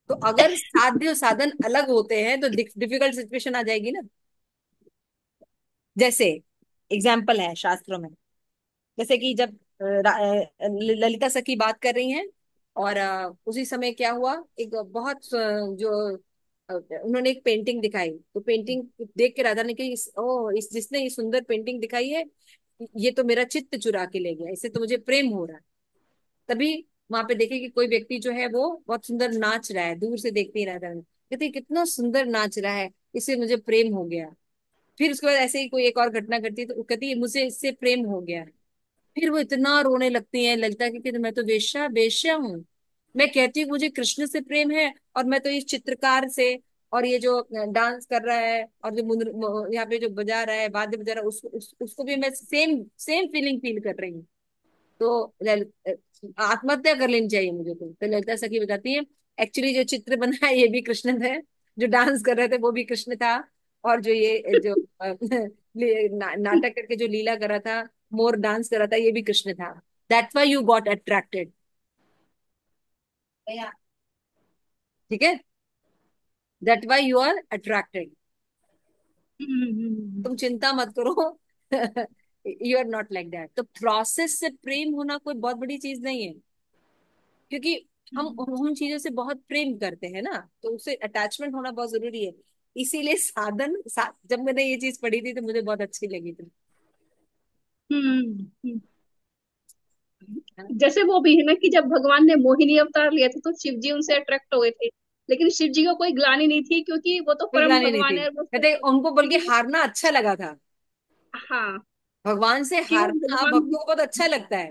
S1: है। तो अगर साध्य और साधन अलग होते हैं तो डिफिकल्ट सिचुएशन आ जाएगी ना। जैसे एग्जाम्पल है शास्त्रों में, जैसे कि जब ललिता सखी बात कर रही हैं, और उसी समय क्या हुआ, एक बहुत जो उन्होंने एक पेंटिंग दिखाई, तो पेंटिंग देख के राधा ने कही, इस जिसने ये सुंदर पेंटिंग दिखाई है, ये तो मेरा चित्त चुरा के ले गया, इससे तो मुझे प्रेम हो रहा है। तभी वहां पे देखे कि कोई व्यक्ति जो है वो बहुत सुंदर नाच रहा है, दूर से देखते ही राधा ने कहते कितना सुंदर नाच रहा है, इससे मुझे प्रेम हो गया। फिर उसके बाद ऐसे ही कोई एक और घटना घटती है तो वो कहती है मुझे इससे प्रेम हो गया। फिर वो इतना रोने लगती है ललिता की कि मैं तो वेश्या वेश्या हूँ। मैं कहती हूँ मुझे कृष्ण से प्रेम है, और मैं तो इस चित्रकार से, और ये जो डांस कर रहा है और जो यहाँ पे जो बजा रहा है वाद्य बजा रहा है उसको भी मैं सेम सेम फीलिंग फील कर रही हूँ। तो आत्महत्या कर लेनी चाहिए मुझे। तो ललिता सखी बताती है एक्चुअली जो चित्र बना है ये भी कृष्ण थे, जो डांस कर रहे थे वो भी कृष्ण था, और जो ये जो नाटक करके जो लीला कर रहा था, मोर डांस कर रहा था, ये भी कृष्ण था। That's why you got attracted. ठीक है, that why you are attracted. तुम चिंता मत करो। You are not like that. तो प्रोसेस से प्रेम होना कोई बहुत बड़ी चीज नहीं है, क्योंकि हम उन चीजों से बहुत प्रेम करते हैं ना, तो उससे अटैचमेंट होना बहुत जरूरी है। इसीलिए जब मैंने ये चीज पढ़ी थी तो मुझे बहुत अच्छी लगी थी।
S4: हम्म हम्म।
S1: है ना?
S4: जैसे वो भी है ना कि जब भगवान ने मोहिनी अवतार लिया था तो शिव जी उनसे अट्रैक्ट हो गए थे, लेकिन शिव जी को कोई ग्लानि नहीं थी क्योंकि वो तो
S1: कोई
S4: परम
S1: ग्लानि नहीं
S4: भगवान
S1: थी,
S4: है और वो
S1: कहते उनको बल्कि
S4: लेकिन
S1: हारना अच्छा लगा था।
S4: हाँ,
S1: भगवान से
S4: कि वो
S1: हारना
S4: भगवान।
S1: भक्तों को बहुत अच्छा लगता है।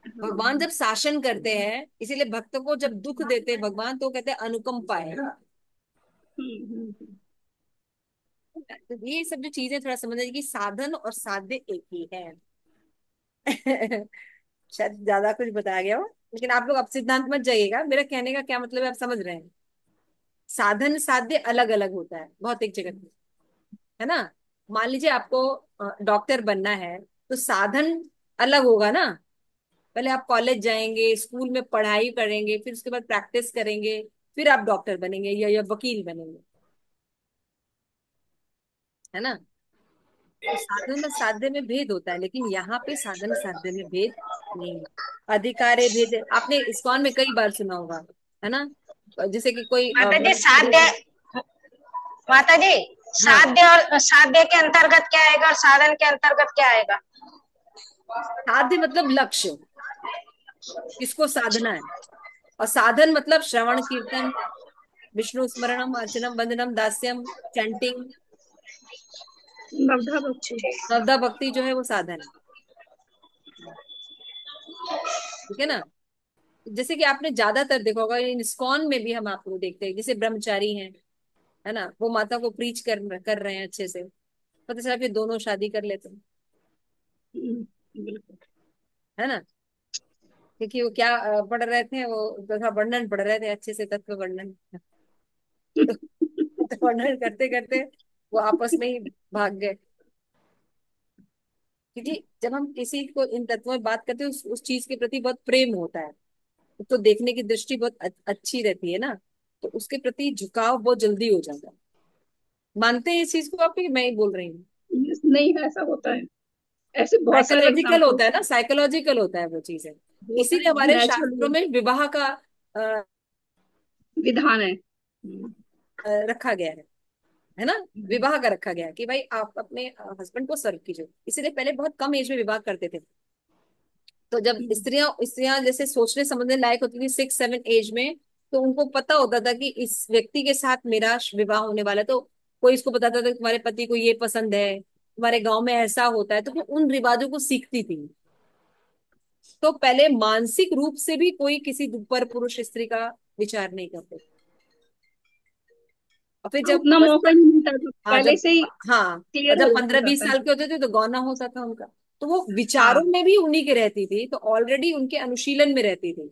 S1: भगवान
S4: हाँ।
S1: जब शासन करते हैं, इसीलिए भक्तों को जब दुख देते हैं भगवान, तो कहते हैं अनुकंपा है।
S4: हम्म।
S1: तो ये सब जो चीजें थोड़ा समझ कि साधन और साध्य एक ही है। शायद ज्यादा कुछ बताया गया हो, लेकिन आप लोग अब सिद्धांत मत जाइएगा, मेरा कहने का क्या मतलब है आप समझ रहे हैं। साधन साध्य अलग अलग होता है बहुत एक जगह पे, है ना। मान लीजिए आपको डॉक्टर बनना है, तो साधन अलग होगा ना। पहले आप कॉलेज जाएंगे, स्कूल में पढ़ाई करेंगे, फिर उसके बाद प्रैक्टिस करेंगे, फिर आप डॉक्टर बनेंगे या वकील बनेंगे, है ना। तो साधन और साध्य में भेद होता है, लेकिन यहाँ पे साधन साध्य में भेद नहीं है। अधिकारे भेद है। आपने इस्कॉन में कई बार सुना होगा, है ना। जैसे कि कोई
S5: माता जी
S1: ब्रह्मचारी
S5: साध्य,
S1: है।
S5: माता जी
S1: हाँ,
S5: साध्य और साध्य के अंतर्गत क्या आएगा और साधन के अंतर्गत क्या आएगा?
S1: साध्य मतलब लक्ष्य, किसको साधना है। और साधन मतलब श्रवण कीर्तन, विष्णु स्मरणम, अर्चनम, वंदनम, दास्यम, चैंटिंग,
S4: नवधा बच्चे।
S1: श्रद्धा भक्ति जो है वो साधन है। ठीक है ना। जैसे कि आपने ज्यादातर देखा होगा इन इस्कॉन में भी हम आपको देखते हैं, जैसे ब्रह्मचारी हैं, है ना, वो माता को प्रीच कर रहे हैं अच्छे से, पता चला फिर दोनों शादी कर लेते हैं,
S4: बिल्कुल।
S1: है ना। क्योंकि वो क्या पढ़ रहे थे, वो तथा वर्णन पढ़ रहे थे अच्छे से, तत्व वर्णन। तो तत्व वर्णन करते करते वो आपस में ही भाग गए। क्योंकि जब हम किसी को इन तत्वों में बात करते हैं, उस चीज के प्रति बहुत प्रेम होता है, तो देखने की दृष्टि बहुत अच्छी रहती है ना, तो उसके प्रति झुकाव बहुत जल्दी हो जाता है। मानते हैं इस चीज को आप, कि मैं ही बोल रही हूँ।
S4: नहीं, ऐसा होता है, ऐसे बहुत सारे
S1: साइकोलॉजिकल
S4: एग्जाम्पल
S1: होता है ना, साइकोलॉजिकल होता है वो चीजें।
S4: होता
S1: इसीलिए
S4: है,
S1: हमारे शास्त्रों
S4: नेचुरली
S1: में विवाह का
S4: विधान है।
S1: रखा गया है ना। विवाह का रखा गया है कि भाई आप अपने हस्बैंड को सर्व कीजिए। इसीलिए पहले बहुत कम एज में विवाह करते थे। तो जब स्त्रियां स्त्रियां जैसे सोचने समझने लायक होती थी 6-7 एज में, तो उनको पता होता था कि इस व्यक्ति के साथ मेरा विवाह होने वाला है। तो कोई इसको बताता था कि तुम्हारे पति को ये पसंद है, तुम्हारे गांव में ऐसा होता है, तो वो उन रिवाजों को सीखती थी। तो पहले मानसिक रूप से भी कोई किसी पर पुरुष स्त्री का विचार नहीं करते। और फिर जब
S4: उतना मौका
S1: अवस्था,
S4: ही नहीं मिलता था,
S1: हाँ
S4: पहले
S1: जब,
S4: से ही
S1: हाँ, और
S4: क्लियर
S1: जब
S4: हो
S1: 15-20
S4: जाता है।
S1: साल के होते थे तो गौना होता था उनका। तो वो विचारों
S4: हाँ,
S1: में भी उन्हीं के रहती थी, तो ऑलरेडी उनके अनुशीलन में रहती थी।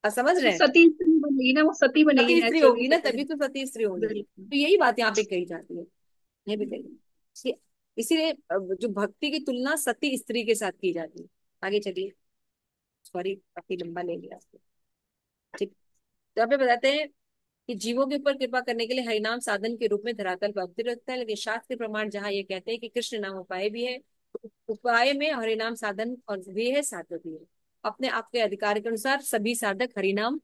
S1: आप समझ
S4: तो
S1: रहे हैं।
S4: सती स्त्री बनेगी ना, वो सती बनेगी
S1: सती स्त्री
S4: नेचुरली
S1: होगी
S4: तो
S1: ना,
S4: फिर।
S1: तभी तो सती स्त्री होंगी।
S4: बिल्कुल।
S1: तो यही बात यहाँ पे कही जाती है, ये भी कही। इसीलिए जो भक्ति की तुलना सती स्त्री के साथ की जाती है। आगे चलिए, सॉरी काफी लंबा ले लिया आपको। ठीक। तो यहाँ पे बताते हैं कि जीवों के ऊपर कृपा करने के लिए हरिनाम साधन के रूप में धरातल पर अवतरित होता है, लेकिन शास्त्र के प्रमाण जहाँ ये कहते हैं कि कृष्ण नाम उपाय भी है, उपाय में हरिनाम साधन और भी है, साधन भी है। अपने आप के अधिकार के अनुसार सभी साधक हरिनाम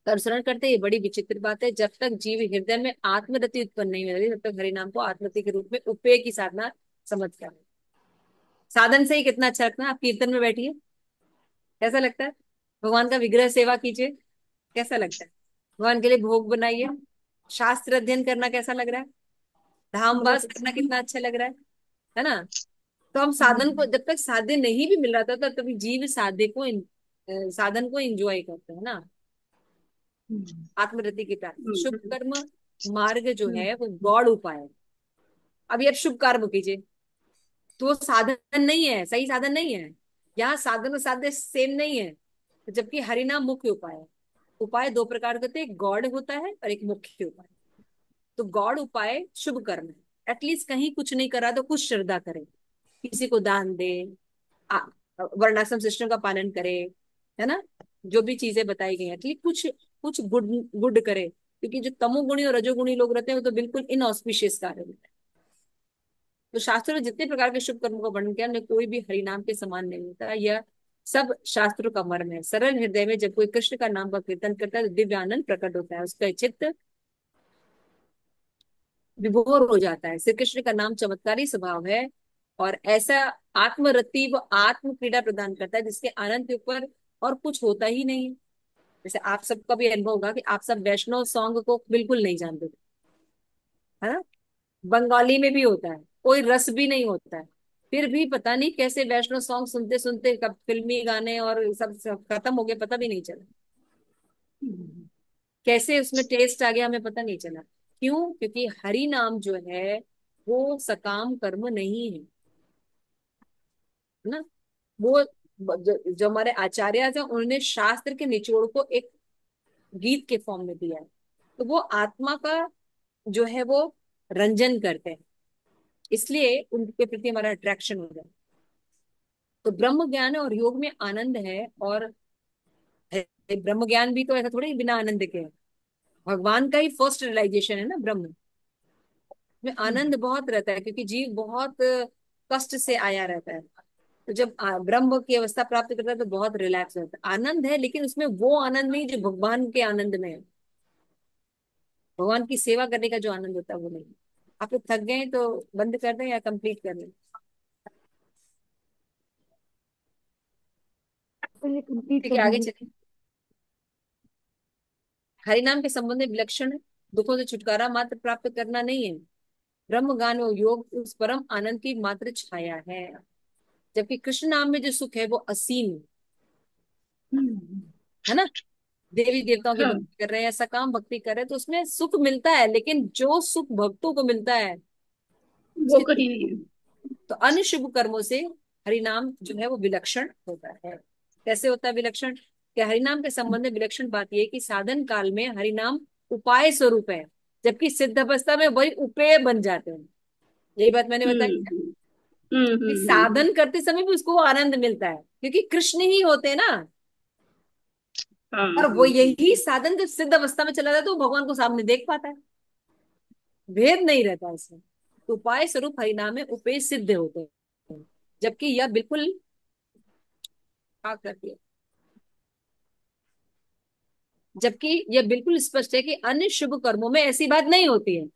S1: का अनुसरण करते हैं। ये बड़ी विचित्र बात है। जब तक जीव हृदय में आत्मरति उत्पन्न नहीं होती, तब तक हरिनाम को आत्मरति के रूप में उपेय की साधना समझता है। साधन से ही कितना अच्छा लगता है। आप कीर्तन में बैठिए, कैसा लगता है? भगवान का विग्रह सेवा कीजिए, कैसा लगता है? भगवान के लिए भोग बनाइए, शास्त्र अध्ययन करना कैसा लग रहा है? धाम
S2: बहुत
S1: वास
S2: अच्छा।
S1: करना कितना अच्छा लग रहा है ना? तो हम साधन को, जब तक साधन नहीं भी मिल रहा था, तब तभी जीव साधन को एंजॉय करते हैं ना, आत्मरति की प्राप्ति। शुभ कर्म मार्ग जो है वो गॉड उपाय है। अभी आप शुभ कर्म कीजिए, तो वो साधन नहीं है, सही साधन नहीं है। यहाँ साधन और साध्य सेम नहीं है। जबकि हरिनाम मुख्य उपाय है। उपाय दो प्रकार के होते हैं, एक गॉड होता है और एक मुख्य उपाय। तो गॉड उपाय शुभ कर्म है। एटलीस्ट कहीं कुछ नहीं करा तो कुछ श्रद्धा करे, किसी को दान दे, आ- वर्णाश्रम सिस्टम का पालन करे, है ना? जो भी चीजें बताई गई हैं, एटलीस्ट कुछ कुछ गुड गुड करे। क्योंकि जो तमोगुणी और रजोगुणी लोग रहते हैं वो तो बिल्कुल इनऑस्पिशियस कार्य होता है। तो शास्त्रों में जितने प्रकार के शुभ कर्मों का वर्णन किया, उनमें कोई भी हरिनाम के समान नहीं होता। यह सब शास्त्रों का मर्म है। सरल हृदय में जब कोई कृष्ण का नाम का कीर्तन करता है तो दिव्य आनंद प्रकट होता है, उसका चित्त विभोर हो जाता है। श्री कृष्ण का नाम चमत्कारी स्वभाव है, और ऐसा आत्मरति व आत्म क्रीड़ा प्रदान करता है जिसके आनंद के ऊपर और कुछ होता ही नहीं है। जैसे आप सबका भी अनुभव होगा कि आप सब वैष्णव सॉन्ग को बिल्कुल नहीं जानते, है ना? बंगाली में भी होता है, कोई रस भी नहीं होता है, फिर भी पता नहीं कैसे वैष्णव सॉन्ग सुनते सुनते कब फिल्मी गाने और सब खत्म हो गए, पता भी नहीं चला। कैसे उसमें टेस्ट आ गया हमें पता नहीं चला। क्यों? क्योंकि हरि नाम जो है वो सकाम कर्म नहीं है, है ना? वो जो हमारे आचार्य हैं उन्होंने शास्त्र के निचोड़ को एक गीत के फॉर्म में दिया है। तो वो आत्मा का जो है वो रंजन करते हैं, इसलिए उनके प्रति हमारा अट्रैक्शन हो जाए। तो ब्रह्म ज्ञान और योग में आनंद है। और ब्रह्म ज्ञान भी तो ऐसा थोड़ी बिना आनंद के है। भगवान का ही फर्स्ट रियलाइजेशन है ना ब्रह्म में। आनंद बहुत रहता है क्योंकि जीव बहुत कष्ट से आया रहता है। तो जब ब्रह्म की अवस्था प्राप्त करता है तो बहुत रिलैक्स रहता है। आनंद है, लेकिन उसमें वो आनंद नहीं जो भगवान के आनंद में है। भगवान की सेवा करने का जो आनंद होता है वो नहीं। आप लोग थक गए तो बंद कर दें या कंप्लीट कर दें?
S2: चलिए कंप्लीट
S1: ठीक
S2: कर
S1: है, आगे
S2: दीजिए।
S1: चलिए। हरिनाम के संबंध में विलक्षण है। दुखों से छुटकारा मात्र प्राप्त करना नहीं है। ब्रह्म ज्ञान और योग उस परम आनंद की मात्र छाया है। जबकि कृष्ण नाम में जो सुख है वो असीम है ना? देवी देवताओं की
S2: हाँ,
S1: भक्ति कर रहे हैं, ऐसा काम भक्ति कर रहे हैं तो उसमें सुख मिलता है, लेकिन जो सुख भक्तों को मिलता है
S2: वो
S1: उसकी
S2: कहीं नहीं है।
S1: तो अन्य शुभ कर्मों से हरिनाम जो है वो विलक्षण होता है। कैसे होता है विलक्षण? कि हरिनाम के संबंध में विलक्षण बात यह है कि साधन काल में हरिनाम उपाय स्वरूप है, जबकि सिद्ध अवस्था में वही उपेय बन जाते हैं। यही बात मैंने बताई
S2: हम्म हम्म
S1: कि
S2: हम्म हम्म
S1: साधन करते समय भी उसको वो आनंद मिलता है क्योंकि कृष्ण ही होते हैं ना।
S2: हाँ
S1: और वो यही साधन जब सिद्ध अवस्था में चला जाता है तो वो भगवान को सामने देख पाता है, भेद नहीं रहता इसमें। तो उपाय स्वरूप हरिनाम में उपेय सिद्ध होते हैं, जबकि यह बिल्कुल क्या करती है, जबकि यह बिल्कुल स्पष्ट है कि अन्य शुभ कर्मों में ऐसी बात नहीं होती है।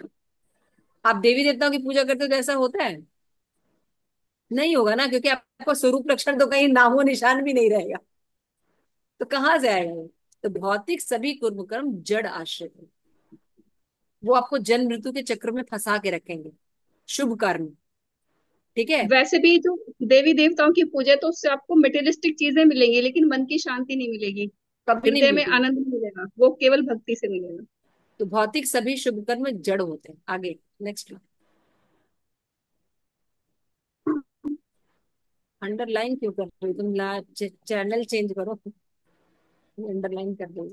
S1: आप देवी देवताओं की पूजा करते हो तो ऐसा होता है? नहीं होगा ना, क्योंकि आपका स्वरूप लक्षण तो कहीं नामो निशान भी नहीं रहेगा। तो कहाँ से आएगा वो? तो भौतिक सभी कर्म कर्म जड़ आश्रित है। वो आपको जन्म मृत्यु के चक्र में फंसा के रखेंगे। शुभ कर्म, ठीक है,
S4: वैसे भी जो देवी देवताओं की पूजा है, तो उससे आपको मटेरियलिस्टिक चीजें मिलेंगी लेकिन मन की शांति नहीं मिलेगी।
S1: कभी नहीं
S4: हृदय में
S1: मिलती।
S4: आनंद नहीं मिलेगा, वो केवल भक्ति से मिलेगा।
S1: तो भौतिक सभी शुभ कर्म जड़ होते हैं। आगे नेक्स्ट। अंडरलाइन क्यों कर रही हो तुम? चैनल चेंज करो, अंडरलाइन कर दो।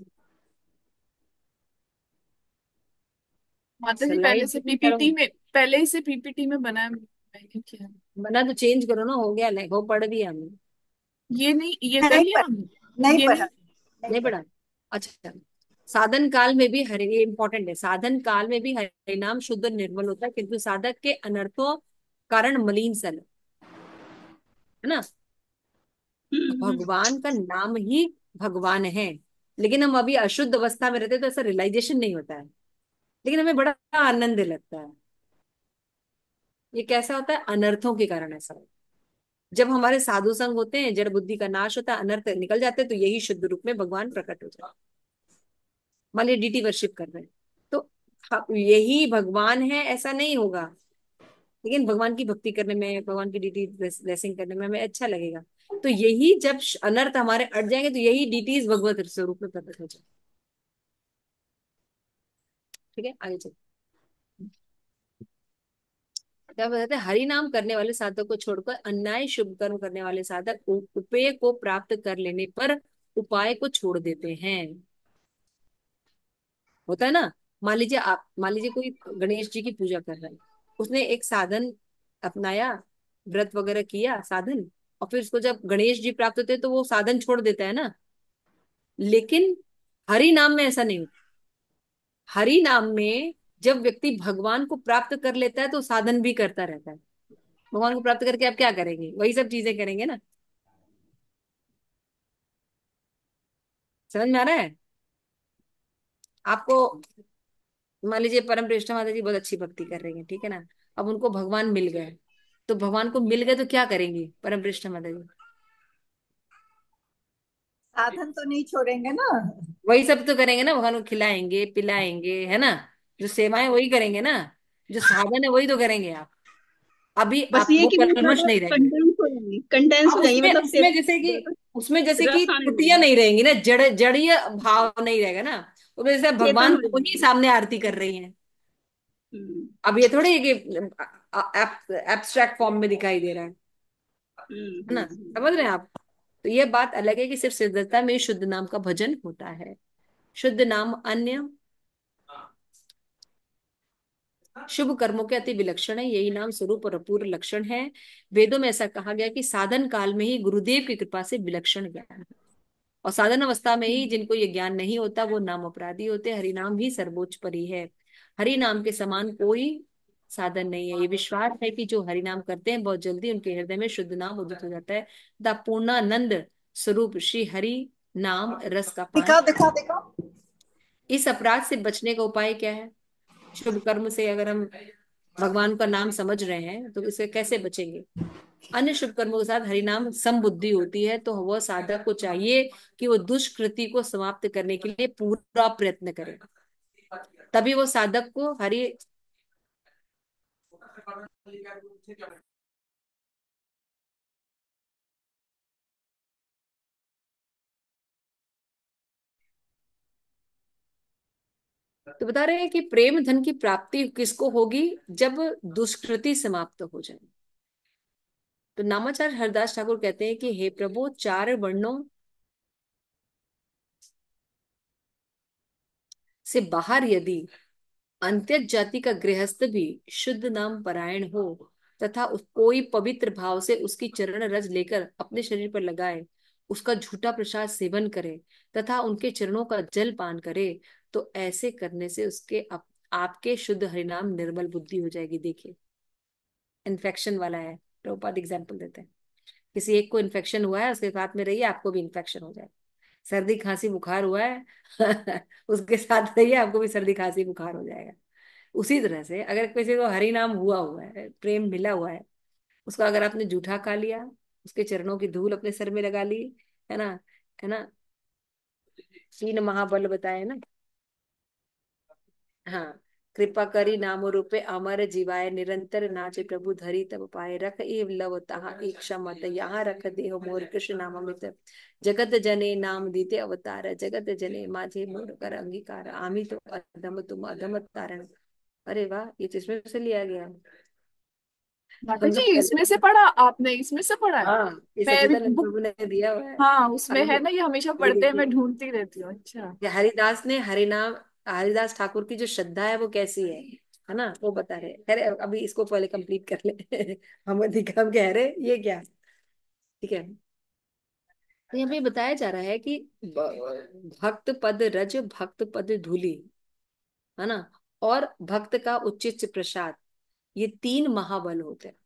S3: माता जी पहले
S1: स्लाइड
S3: से
S1: चेंज करो,
S3: पहले से पीपीटी में बना है, मैंने किया।
S1: बना तो चेंज करो ना, हो गया वो पढ़ दिया हमने।
S3: ये नहीं, ये कर
S2: नहीं
S3: लिया
S2: पढ़ा,
S3: हमने।
S2: नहीं
S3: ये
S2: पढ़ा,
S3: नहीं।
S2: नहीं
S1: नहीं
S2: पढ़ा।
S1: पढ़ा? अच्छा, साधन काल में भी हरि, ये इंपॉर्टेंट है, साधन काल में भी हरि नाम शुद्ध और निर्मल होता है, किंतु साधक के अनर्थों कारण मलिन सल, है ना।
S4: हम्म।
S1: भगवान का नाम ही भगवान है, लेकिन हम अभी अशुद्ध अवस्था में रहते हैं, तो ऐसा रियलाइजेशन नहीं होता है, लेकिन हमें बड़ा आनंद लगता है। ये कैसा होता है, अनर्थों के कारण ऐसा होता है। जब हमारे साधु संग होते हैं, जड़ बुद्धि का नाश होता है, अनर्थ निकल जाते हैं, तो यही शुद्ध रूप में भगवान प्रकट हो जाते हैं। मान लीजिए डीटी वर्शिप कर रहे हैं, तो यही भगवान है ऐसा नहीं होगा, लेकिन भगवान की भक्ति करने में, भगवान की डीटी ब्लेसिंग करने में हमें अच्छा लगेगा। तो यही जब अनर्थ हमारे अट जाएंगे, तो यही डीटीज भगवत स्वरूप में प्रकट हो जाए। ठीक है, आगे चलो। क्या बताते हैं, हरि नाम करने वाले साधक को छोड़कर अन्याय शुभ कर्म करने वाले साधक उपेय को प्राप्त कर लेने पर उपाय को छोड़ देते हैं। होता है ना। मान लीजिए कोई गणेश जी की पूजा कर रहा है, उसने एक साधन अपनाया, व्रत वगैरह किया साधन, और फिर उसको जब गणेश जी प्राप्त होते हैं तो वो साधन छोड़ देता है ना। लेकिन हरि नाम में ऐसा नहीं होता। हरि नाम में जब व्यक्ति भगवान को प्राप्त कर लेता है, तो साधन भी करता रहता है। भगवान को प्राप्त करके आप क्या करेंगे, वही सब चीजें करेंगे ना। समझ में आ रहा है आपको। मान लीजिए परम श्रेष्ठ माता जी बहुत अच्छी भक्ति कर रही है, ठीक है ना। अब उनको भगवान मिल गए, तो भगवान को मिल गए तो क्या करेंगी परम श्रेष्ठ माता जी?
S6: साधन तो नहीं छोड़ेंगे ना।
S1: वही सब तो करेंगे ना, भगवान को खिलाएंगे पिलाएंगे, है ना। जो सेवाएं वही करेंगे ना, जो साधन है वही तो करेंगे आप। अभी
S4: बस
S1: आप
S4: ये
S1: वो
S4: कि वो
S1: कर्मठ
S4: ज्यादा
S1: नहीं रहेंगे।
S4: कंडेंस हो जाएंगी, कंडेंस
S1: हाँ,
S4: हो जाएंगी,
S1: उसमें
S4: मतलब
S1: उसमें
S4: सेवा
S1: जैसे कि,
S4: ज्यादा
S1: उसमें जैसे कि
S4: रस आने
S1: त्रुटियां
S4: लगेगा।
S1: नहीं रहेंगी ना, जड़ीय भाव नहीं रहेगा ना। तो जैसे
S4: चेतन
S1: भगवान
S4: हो
S1: को ही
S4: जाएंगे।
S1: सामने आरती कर रही हैं।
S4: हम्म।
S1: अब ये थोड़ी है कि एब्स्ट्रैक्ट फॉर्म में दिखाई दे रहा है ना। समझ रहे हैं आप। तो ये बात अलग है कि सिर्फ सिद्धता में ही शुद्ध नाम का भजन होता है। शुद्ध नाम अन्य शुभ कर्मों के अति विलक्षण है, यही नाम स्वरूप और अपूर्व लक्षण है। वेदों में ऐसा कहा गया कि साधन काल में ही गुरुदेव की कृपा से विलक्षण ज्ञान है, और साधन अवस्था में ही जिनको ये ज्ञान नहीं होता वो नाम अपराधी होते हैं। हरि नाम ही सर्वोच्च परी है, हरि नाम के समान कोई साधन नहीं है। ये विश्वास है कि जो हरि नाम करते हैं, बहुत जल्दी उनके हृदय में शुद्ध नाम उदित हो जाता है। द पूर्णानंद स्वरूप श्री हरि नाम रस का पान।
S6: दिखा दिखा दिखा।
S1: इस अपराध से बचने का उपाय क्या है? शुभ कर्म से अगर हम भगवान का नाम समझ रहे हैं, तो इससे कैसे बचेंगे? अन्य शुभ कर्मों के साथ हरि नाम समबुद्धि होती है, तो वह साधक को चाहिए कि वो दुष्कृति को समाप्त करने के लिए पूरा प्रयत्न करे, तभी वो साधक को हरि। तो बता रहे हैं कि प्रेम धन की प्राप्ति किसको होगी? जब दुष्कृति समाप्त हो जाए। तो नामाचार्य हरदास ठाकुर कहते हैं कि हे प्रभु, चार वर्णों से बाहर यदि अंत्यज जाति का गृहस्थ भी शुद्ध नाम परायण हो, तथा कोई पवित्र भाव से उसकी चरण रज लेकर अपने शरीर पर लगाए, उसका झूठा प्रसाद सेवन करे, तथा उनके चरणों का जल पान करे, तो ऐसे करने से उसके आपके शुद्ध हरिनाम निर्मल बुद्धि हो जाएगी। देखिए, इन्फेक्शन वाला है, प्रभुपाद एग्जाम्पल देते हैं। किसी एक को इन्फेक्शन हुआ है, उसके साथ में रहिए, आपको भी इन्फेक्शन हो जाए। सर्दी खांसी बुखार हुआ है उसके साथ रहिए, आपको भी सर्दी खांसी बुखार हो जाएगा। उसी तरह से अगर किसी को हरि नाम हुआ हुआ है, प्रेम मिला हुआ है, उसका अगर आपने जूठा खा लिया, उसके चरणों की धूल अपने सर में लगा ली, है ना, है ना। 3 महाबल बताए ना। हाँ, कृपा करी नाम रूपे अमर जीवाय, निरंतर नाचे प्रभु धरी तब पाए, रख एव लव तहाँ इच्छा मत, यहाँ रख देह मोर कृष्ण नाम अमृत, जगत जने नाम दीते अवतार, जगत जने माझे मोर कर अंगीकार, आमी तो अधम तुम अधम तारण। अरे वाह, ये तो इसमें से लिया गया है।
S3: माता
S1: हम
S3: जी
S1: लोग पहले,
S3: इसमें से पढ़ा आपने, इसमें से पढ़ा है?
S1: हाँ, ये
S3: मैं
S1: सच्चिदानंद
S3: बुक,
S1: प्रभु ने दिया हुआ है।
S3: हाँ उसमें
S1: हम
S3: है
S1: लोग,
S3: ना, ये हमेशा
S1: ये
S3: पढ़ते हैं, मैं
S1: देखिए,
S3: ढूंढती रहती हूँ। अच्छा।
S1: ये हरिदास ने हरिनाम, हरिदास ठाकुर की जो श्रद्धा है वो कैसी है ना, वो बता रहे। अरे अभी इसको पहले कंप्लीट कर ले हम दिखा, हम कह रहे ये क्या। ठीक है, तो यहाँ पे बताया जा रहा है कि भक्त पद रज, भक्त पद धूलि, है ना, और भक्त का उच्चिष्ट प्रसाद, ये तीन महाबल होते हैं।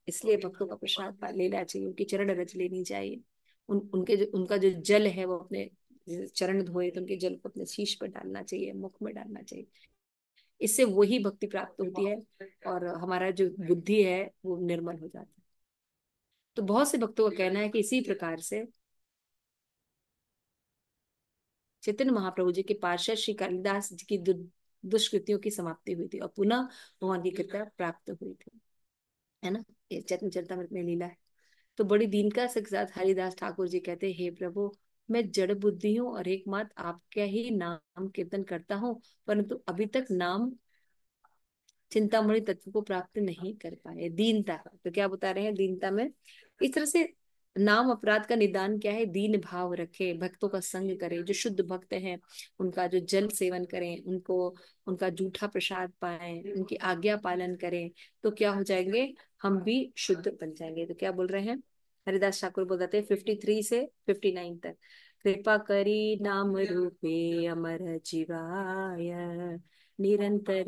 S1: इसलिए भक्तों का प्रसाद लेना चाहिए, उनकी चरण रज लेनी चाहिए। उनके जो उनका जो जल है वो अपने चरण धोए तो उनके जल को अपने शीश पर डालना चाहिए, मुख में डालना चाहिए। इससे वही भक्ति प्राप्त होती है और हमारा जो बुद्धि है वो निर्मल हो जाता है। तो बहुत से भक्तों का कहना है कि इसी प्रकार से चैतन्य महाप्रभु जी के पार्षद श्री कालिदास जी की दुष्कृतियों की समाप्ति हुई थी और पुनः भगवान की कृपा प्राप्त हुई थी, है ना। ये चैतन्य चरितमृत में लीला है। तो बड़ी दीनता के साथ हरिदास ठाकुर जी कहते हैं, हे प्रभु, मैं जड़ बुद्धि हूँ और एकमात्र आपका ही नाम कीर्तन करता हूँ, परंतु अभी तक नाम चिंतामणि तत्व को प्राप्त नहीं कर पाए। दीनता, तो क्या बता रहे हैं दीनता में, इस तरह से नाम अपराध का निदान क्या है, दीन भाव रखे, भक्तों का संग करें, जो शुद्ध भक्त हैं उनका जो जल सेवन करें, उनको उनका जूठा प्रसाद पाएं, उनकी आज्ञा पालन करें, तो क्या हो जाएंगे, हम भी शुद्ध बन जाएंगे। तो क्या बोल रहे हैं हरिदास ठाकुर, बताते हैं 53 से 59 तक। कृपा करी नाम रूपे अमर जीवाय, निरंतर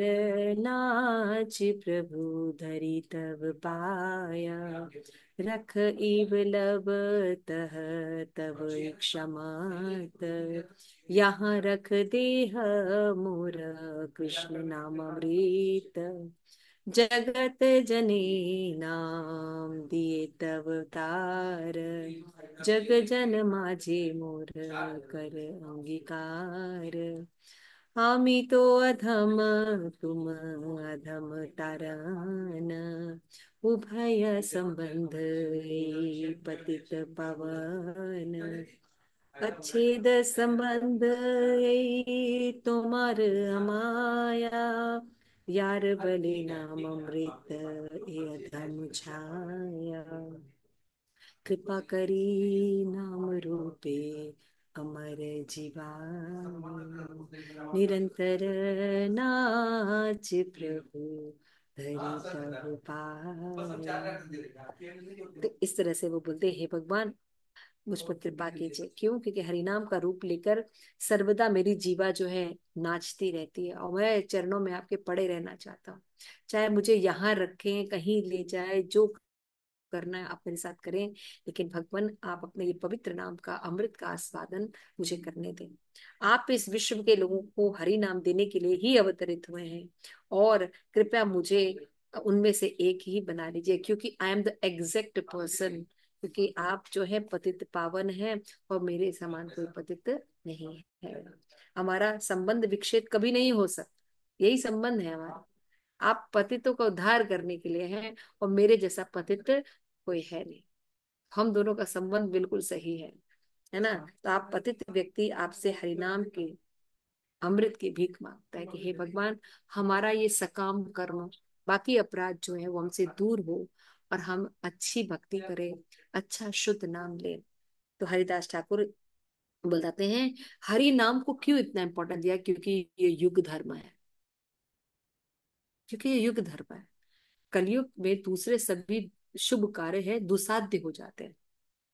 S1: नाच प्रभु धरि तब पाया, रख इव लब तह तब क्षमात, यहाँ रख देह मोर कृष्ण नाम अमृत, जगत जनी नाम दिए तब तार, जग जन माझे मोर कर अंगीकार, हामी तो अधम तुम अधम तारण, उभय संबंध पतित पावन, अच्छेद संबंध तुम्हार अमाया, यार बलि नाम अमृत ए अधम छाया, कृपा करी नाम रूपे अमर जीवान, निरंतर नाच प्रभु धरि तब पार। तो इस तरह से वो बोलते, हे भगवान मुझ पर कृपा कीजिए। क्यों? क्योंकि हरिनाम का रूप लेकर सर्वदा मेरी जीवा जो है नाचती रहती है और मैं चरणों में आपके पड़े रहना चाहता हूँ। चाहे मुझे यहाँ रखें, कहीं ले जाए, जो करना है आप मेरे साथ करें, लेकिन भगवान आप अपने ये पवित्र नाम का अमृत का आस्वादन मुझे करने दें। आप इस विश्व के लोगों को हरि नाम देने के लिए ही अवतरित हुए हैं और कृपया मुझे उनमें से एक ही बना लीजिए, क्योंकि I am the exact person, क्योंकि आप जो है पतित पावन है और मेरे समान कोई पतित नहीं है। हमारा संबंध विक्षेद कभी नहीं हो सकता, यही संबंध है हमारा। आप पतितों का उद्धार करने के लिए हैं और मेरे जैसा पतित कोई है नहीं। हम दोनों का संबंध बिल्कुल सही है ना। तो आप पतित व्यक्ति आपसे हरिनाम के अमृत की भीख मांगता है कि हे भगवान, हमारा ये सकाम कर्म, बाकी अपराध जो है वो हमसे दूर हो और हम अच्छी भक्ति करें, अच्छा शुद्ध नाम ले। तो हरिदास ठाकुर बताते हैं हरि नाम को क्यों इतना इंपॉर्टेंट दिया, क्योंकि ये युग धर्म है, क्योंकि ये युग धर्म है। कलयुग में दूसरे सभी शुभ कार्य है दुसाध्य हो जाते हैं,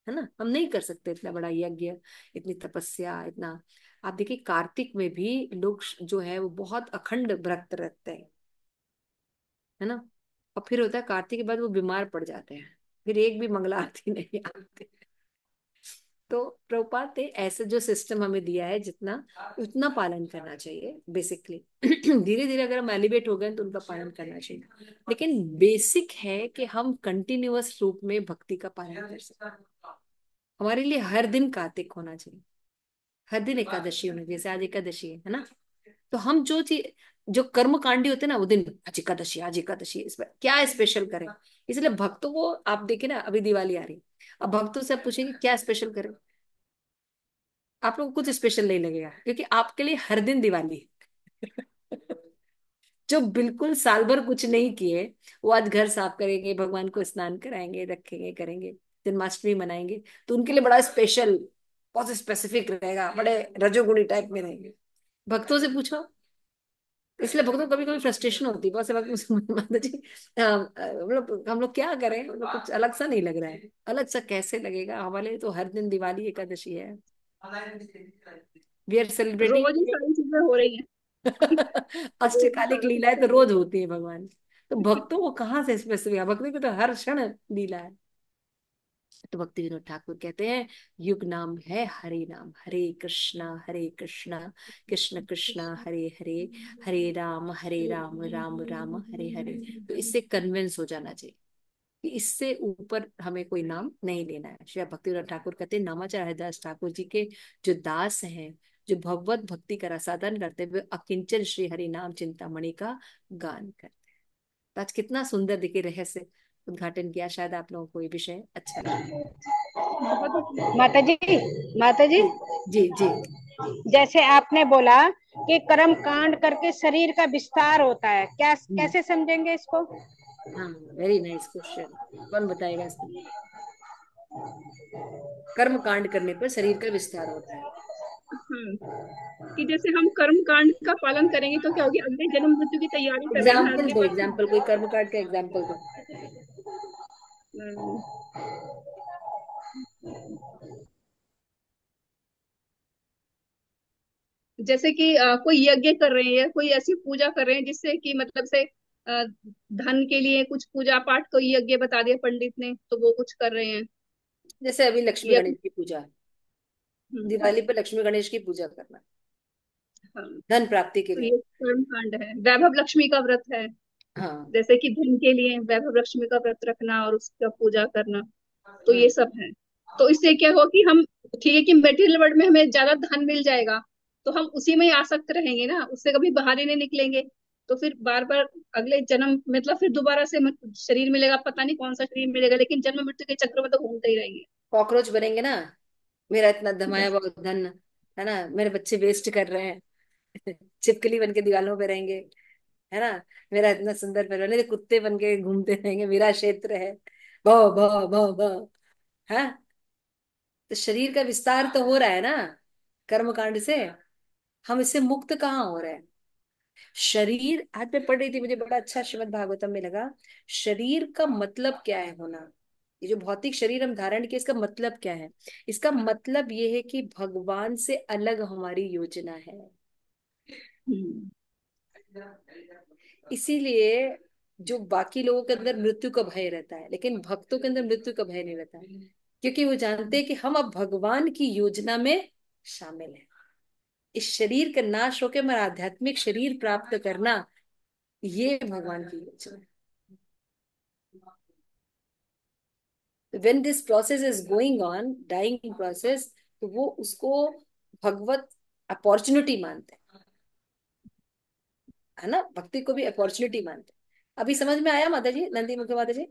S1: है ना। हम नहीं कर सकते इतना बड़ा यज्ञ, इतनी तपस्या, इतना। आप देखिए कार्तिक में भी लोग जो है वो बहुत अखंड व्रत रखते हैं, है ना। और फिर होता है कार्तिक के बाद वो बीमार पड़ जाते हैं, फिर एक भी मंगला आरती नहीं आती। तो प्रभुपाद ने ऐसे जो सिस्टम हमें दिया है, जितना उतना पालन करना चाहिए बेसिकली। धीरे धीरे अगर हम एलिवेट हो गए तो उनका पालन करना चाहिए, लेकिन बेसिक है कि हम कंटिन्यूअस रूप में भक्ति का पालन कर सकते। हमारे लिए हर दिन कार्तिक होना चाहिए, हर दिन एकादशी होनी चाहिए। जैसे आज एकादशी है ना, तो हम जो चीज, जो कर्म कांडी होते हैं ना, वो दिन आज एकादशी, आज एकादशी, इस पर क्या स्पेशल करें। इसलिए भक्तों को आप देखें ना, अभी दिवाली आ रही है, अब भक्तों से आप पूछेंगे क्या स्पेशल करें, आप लोग को कुछ स्पेशल नहीं लगेगा, क्योंकि आपके लिए हर दिन दिवाली है। जो बिल्कुल साल भर कुछ नहीं किए, वो आज घर साफ करेंगे, भगवान को स्नान कराएंगे, रखेंगे, करेंगे, जन्माष्टमी मनाएंगे, तो उनके लिए बड़ा स्पेशल, बहुत स्पेसिफिक रहेगा, बड़े रजोगुणी टाइप में रहेंगे। भक्तों से पूछो, इसलिए भक्तों को कभी कभी फ्रस्ट्रेशन होती है बहुत से वक्त मुझे माता जी हम लोग क्या करें, हम लोग कुछ अलग सा नहीं लग रहा है। अलग सा कैसे लगेगा, हमारे लिए तो हर दिन दिवाली एकादशी है। वी आर
S4: रोज ही
S1: सेलिब्रेटिंग।
S4: सारी चीजें हो रही हैं। रोज ही
S1: अष्टकालिक
S4: सारा कुछ
S1: लीलाएं तो
S4: हो
S1: रोज होती है भगवान। तो भक्तों को कहाँ से स्पेसिफिक, भक्ति को तो हर क्षण लीला है। तो भक्ति विनोद ठाकुर कहते हैं युग नाम है हरे नाम, हरे कृष्णा कृष्ण कृष्णा हरे हरे, हरे राम राम राम हरे हरे। तो इससे कन्विंस हो जाना चाहिए कि इससे ऊपर हमें कोई नाम नहीं लेना है। श्री भक्ति विनोद ठाकुर कहते हैं नामाचार्य हरिदास ठाकुर जी के जो दास हैं, जो भगवत भक्ति का रसादन करते हुए अकिंचन श्री हरि नाम चिंतामणि का गान करते हैं। तो आज कितना सुंदर देखिए रहस्य उद्घाटन किया, शायद आप लोगों को ये विषय अच्छा लगे।
S4: बहुत ही सुंदर।
S7: माता जी, माता जी,
S1: जी जी जी।
S7: जैसे आपने बोला कि कर्म कांड करके शरीर का विस्तार होता है, क्या कैसे समझेंगे इसको?
S1: हाँ, वेरी नाइस क्वेश्चन। कौन बताएगा इसको? कर्म कांड करने पर शरीर का विस्तार होता है।
S4: कि जैसे हम कर्म कांड का पालन करेंगे तो क्या होगी, अगले जन्म मृत्यु की तैयारी कर रहे हैं ना,
S1: एग्जाम्पल
S4: अगली
S1: दो,
S4: बार
S1: एग्जाम्पल कोई कर्म कांड का एग्जाम्पल दो।
S4: हम्म, जैसे कि कोई यज्ञ कर रहे हैं या कोई ऐसी पूजा कर रहे हैं जिससे कि मतलब से धन के लिए कुछ पूजा पाठ, कोई यज्ञ बता दिया पंडित ने तो वो कुछ कर रहे हैं
S1: जैसे अभी लक्ष्मी
S4: या
S1: गणेश
S4: कुछ।
S1: की पूजा है,
S4: हम्म,
S1: दिवाली पर लक्ष्मी गणेश की पूजा करना
S4: हाँ,
S1: धन प्राप्ति के
S4: तो
S1: लिए।
S4: ये कर्म कांड है। वैभव लक्ष्मी का व्रत है,
S1: हाँ
S4: जैसे कि धन के लिए वैभव लक्ष्मी का व्रत रखना और उसका पूजा करना, तो ये
S1: हाँ।
S4: सब है। तो इससे क्या हो कि हम, ठीक है कि मेटेरियल वर्ल्ड में हमें ज्यादा धन मिल जाएगा तो हम उसी में ही आसक्त रहेंगे ना, उससे कभी बाहर ही नहीं निकलेंगे। तो फिर बार बार अगले जन्म मतलब फिर दोबारा से शरीर मिलेगा, पता नहीं कौन सा शरीर मिलेगा, लेकिन जन्म मृत्यु के चक्र में तो घूमते ही रहेंगे।
S1: कॉकरोच बनेंगे ना, मेरा इतना दमाया हुआ धन है ना, मेरे बच्चे वेस्ट कर रहे हैं। छिपकली बन के दीवालों पे रहेंगे, है ना। मेरा इतना सुंदर परिवार, नहीं तो कुत्ते बन के घूमते रहेंगे, मेरा क्षेत्र है। भौ भौ भौ भौ। हाँ, तो शरीर का विस्तार तो हो रहा है ना कर्म कांड से। हम इससे मुक्त कहाँ हो रहे हैं? शरीर, आज मैं पढ़ रही थी, मुझे बड़ा अच्छा श्रीमद् भागवतम में लगा। शरीर का मतलब क्या है होना, ये जो भौतिक शरीर हम धारण किए इसका मतलब क्या है? इसका मतलब ये है कि भगवान से अलग हमारी योजना है।
S4: हम्म,
S1: इसीलिए जो बाकी लोगों के अंदर मृत्यु का भय रहता है, लेकिन भक्तों के अंदर मृत्यु का भय नहीं रहता है, क्योंकि वो जानते हैं कि हम अब भगवान की योजना में शामिल हैं। इस शरीर का नाश होकर हमारा आध्यात्मिक शरीर प्राप्त करना, ये भगवान की योजना है। when this process is going on, dying process, तो वो उसको भगवत अपॉर्चुनिटी मानते हैं, है ना। भक्ति को भी अपॉर्चुनिटी मानते हैं। अभी समझ में आया माता जी, नंदी मुख्य माता जी?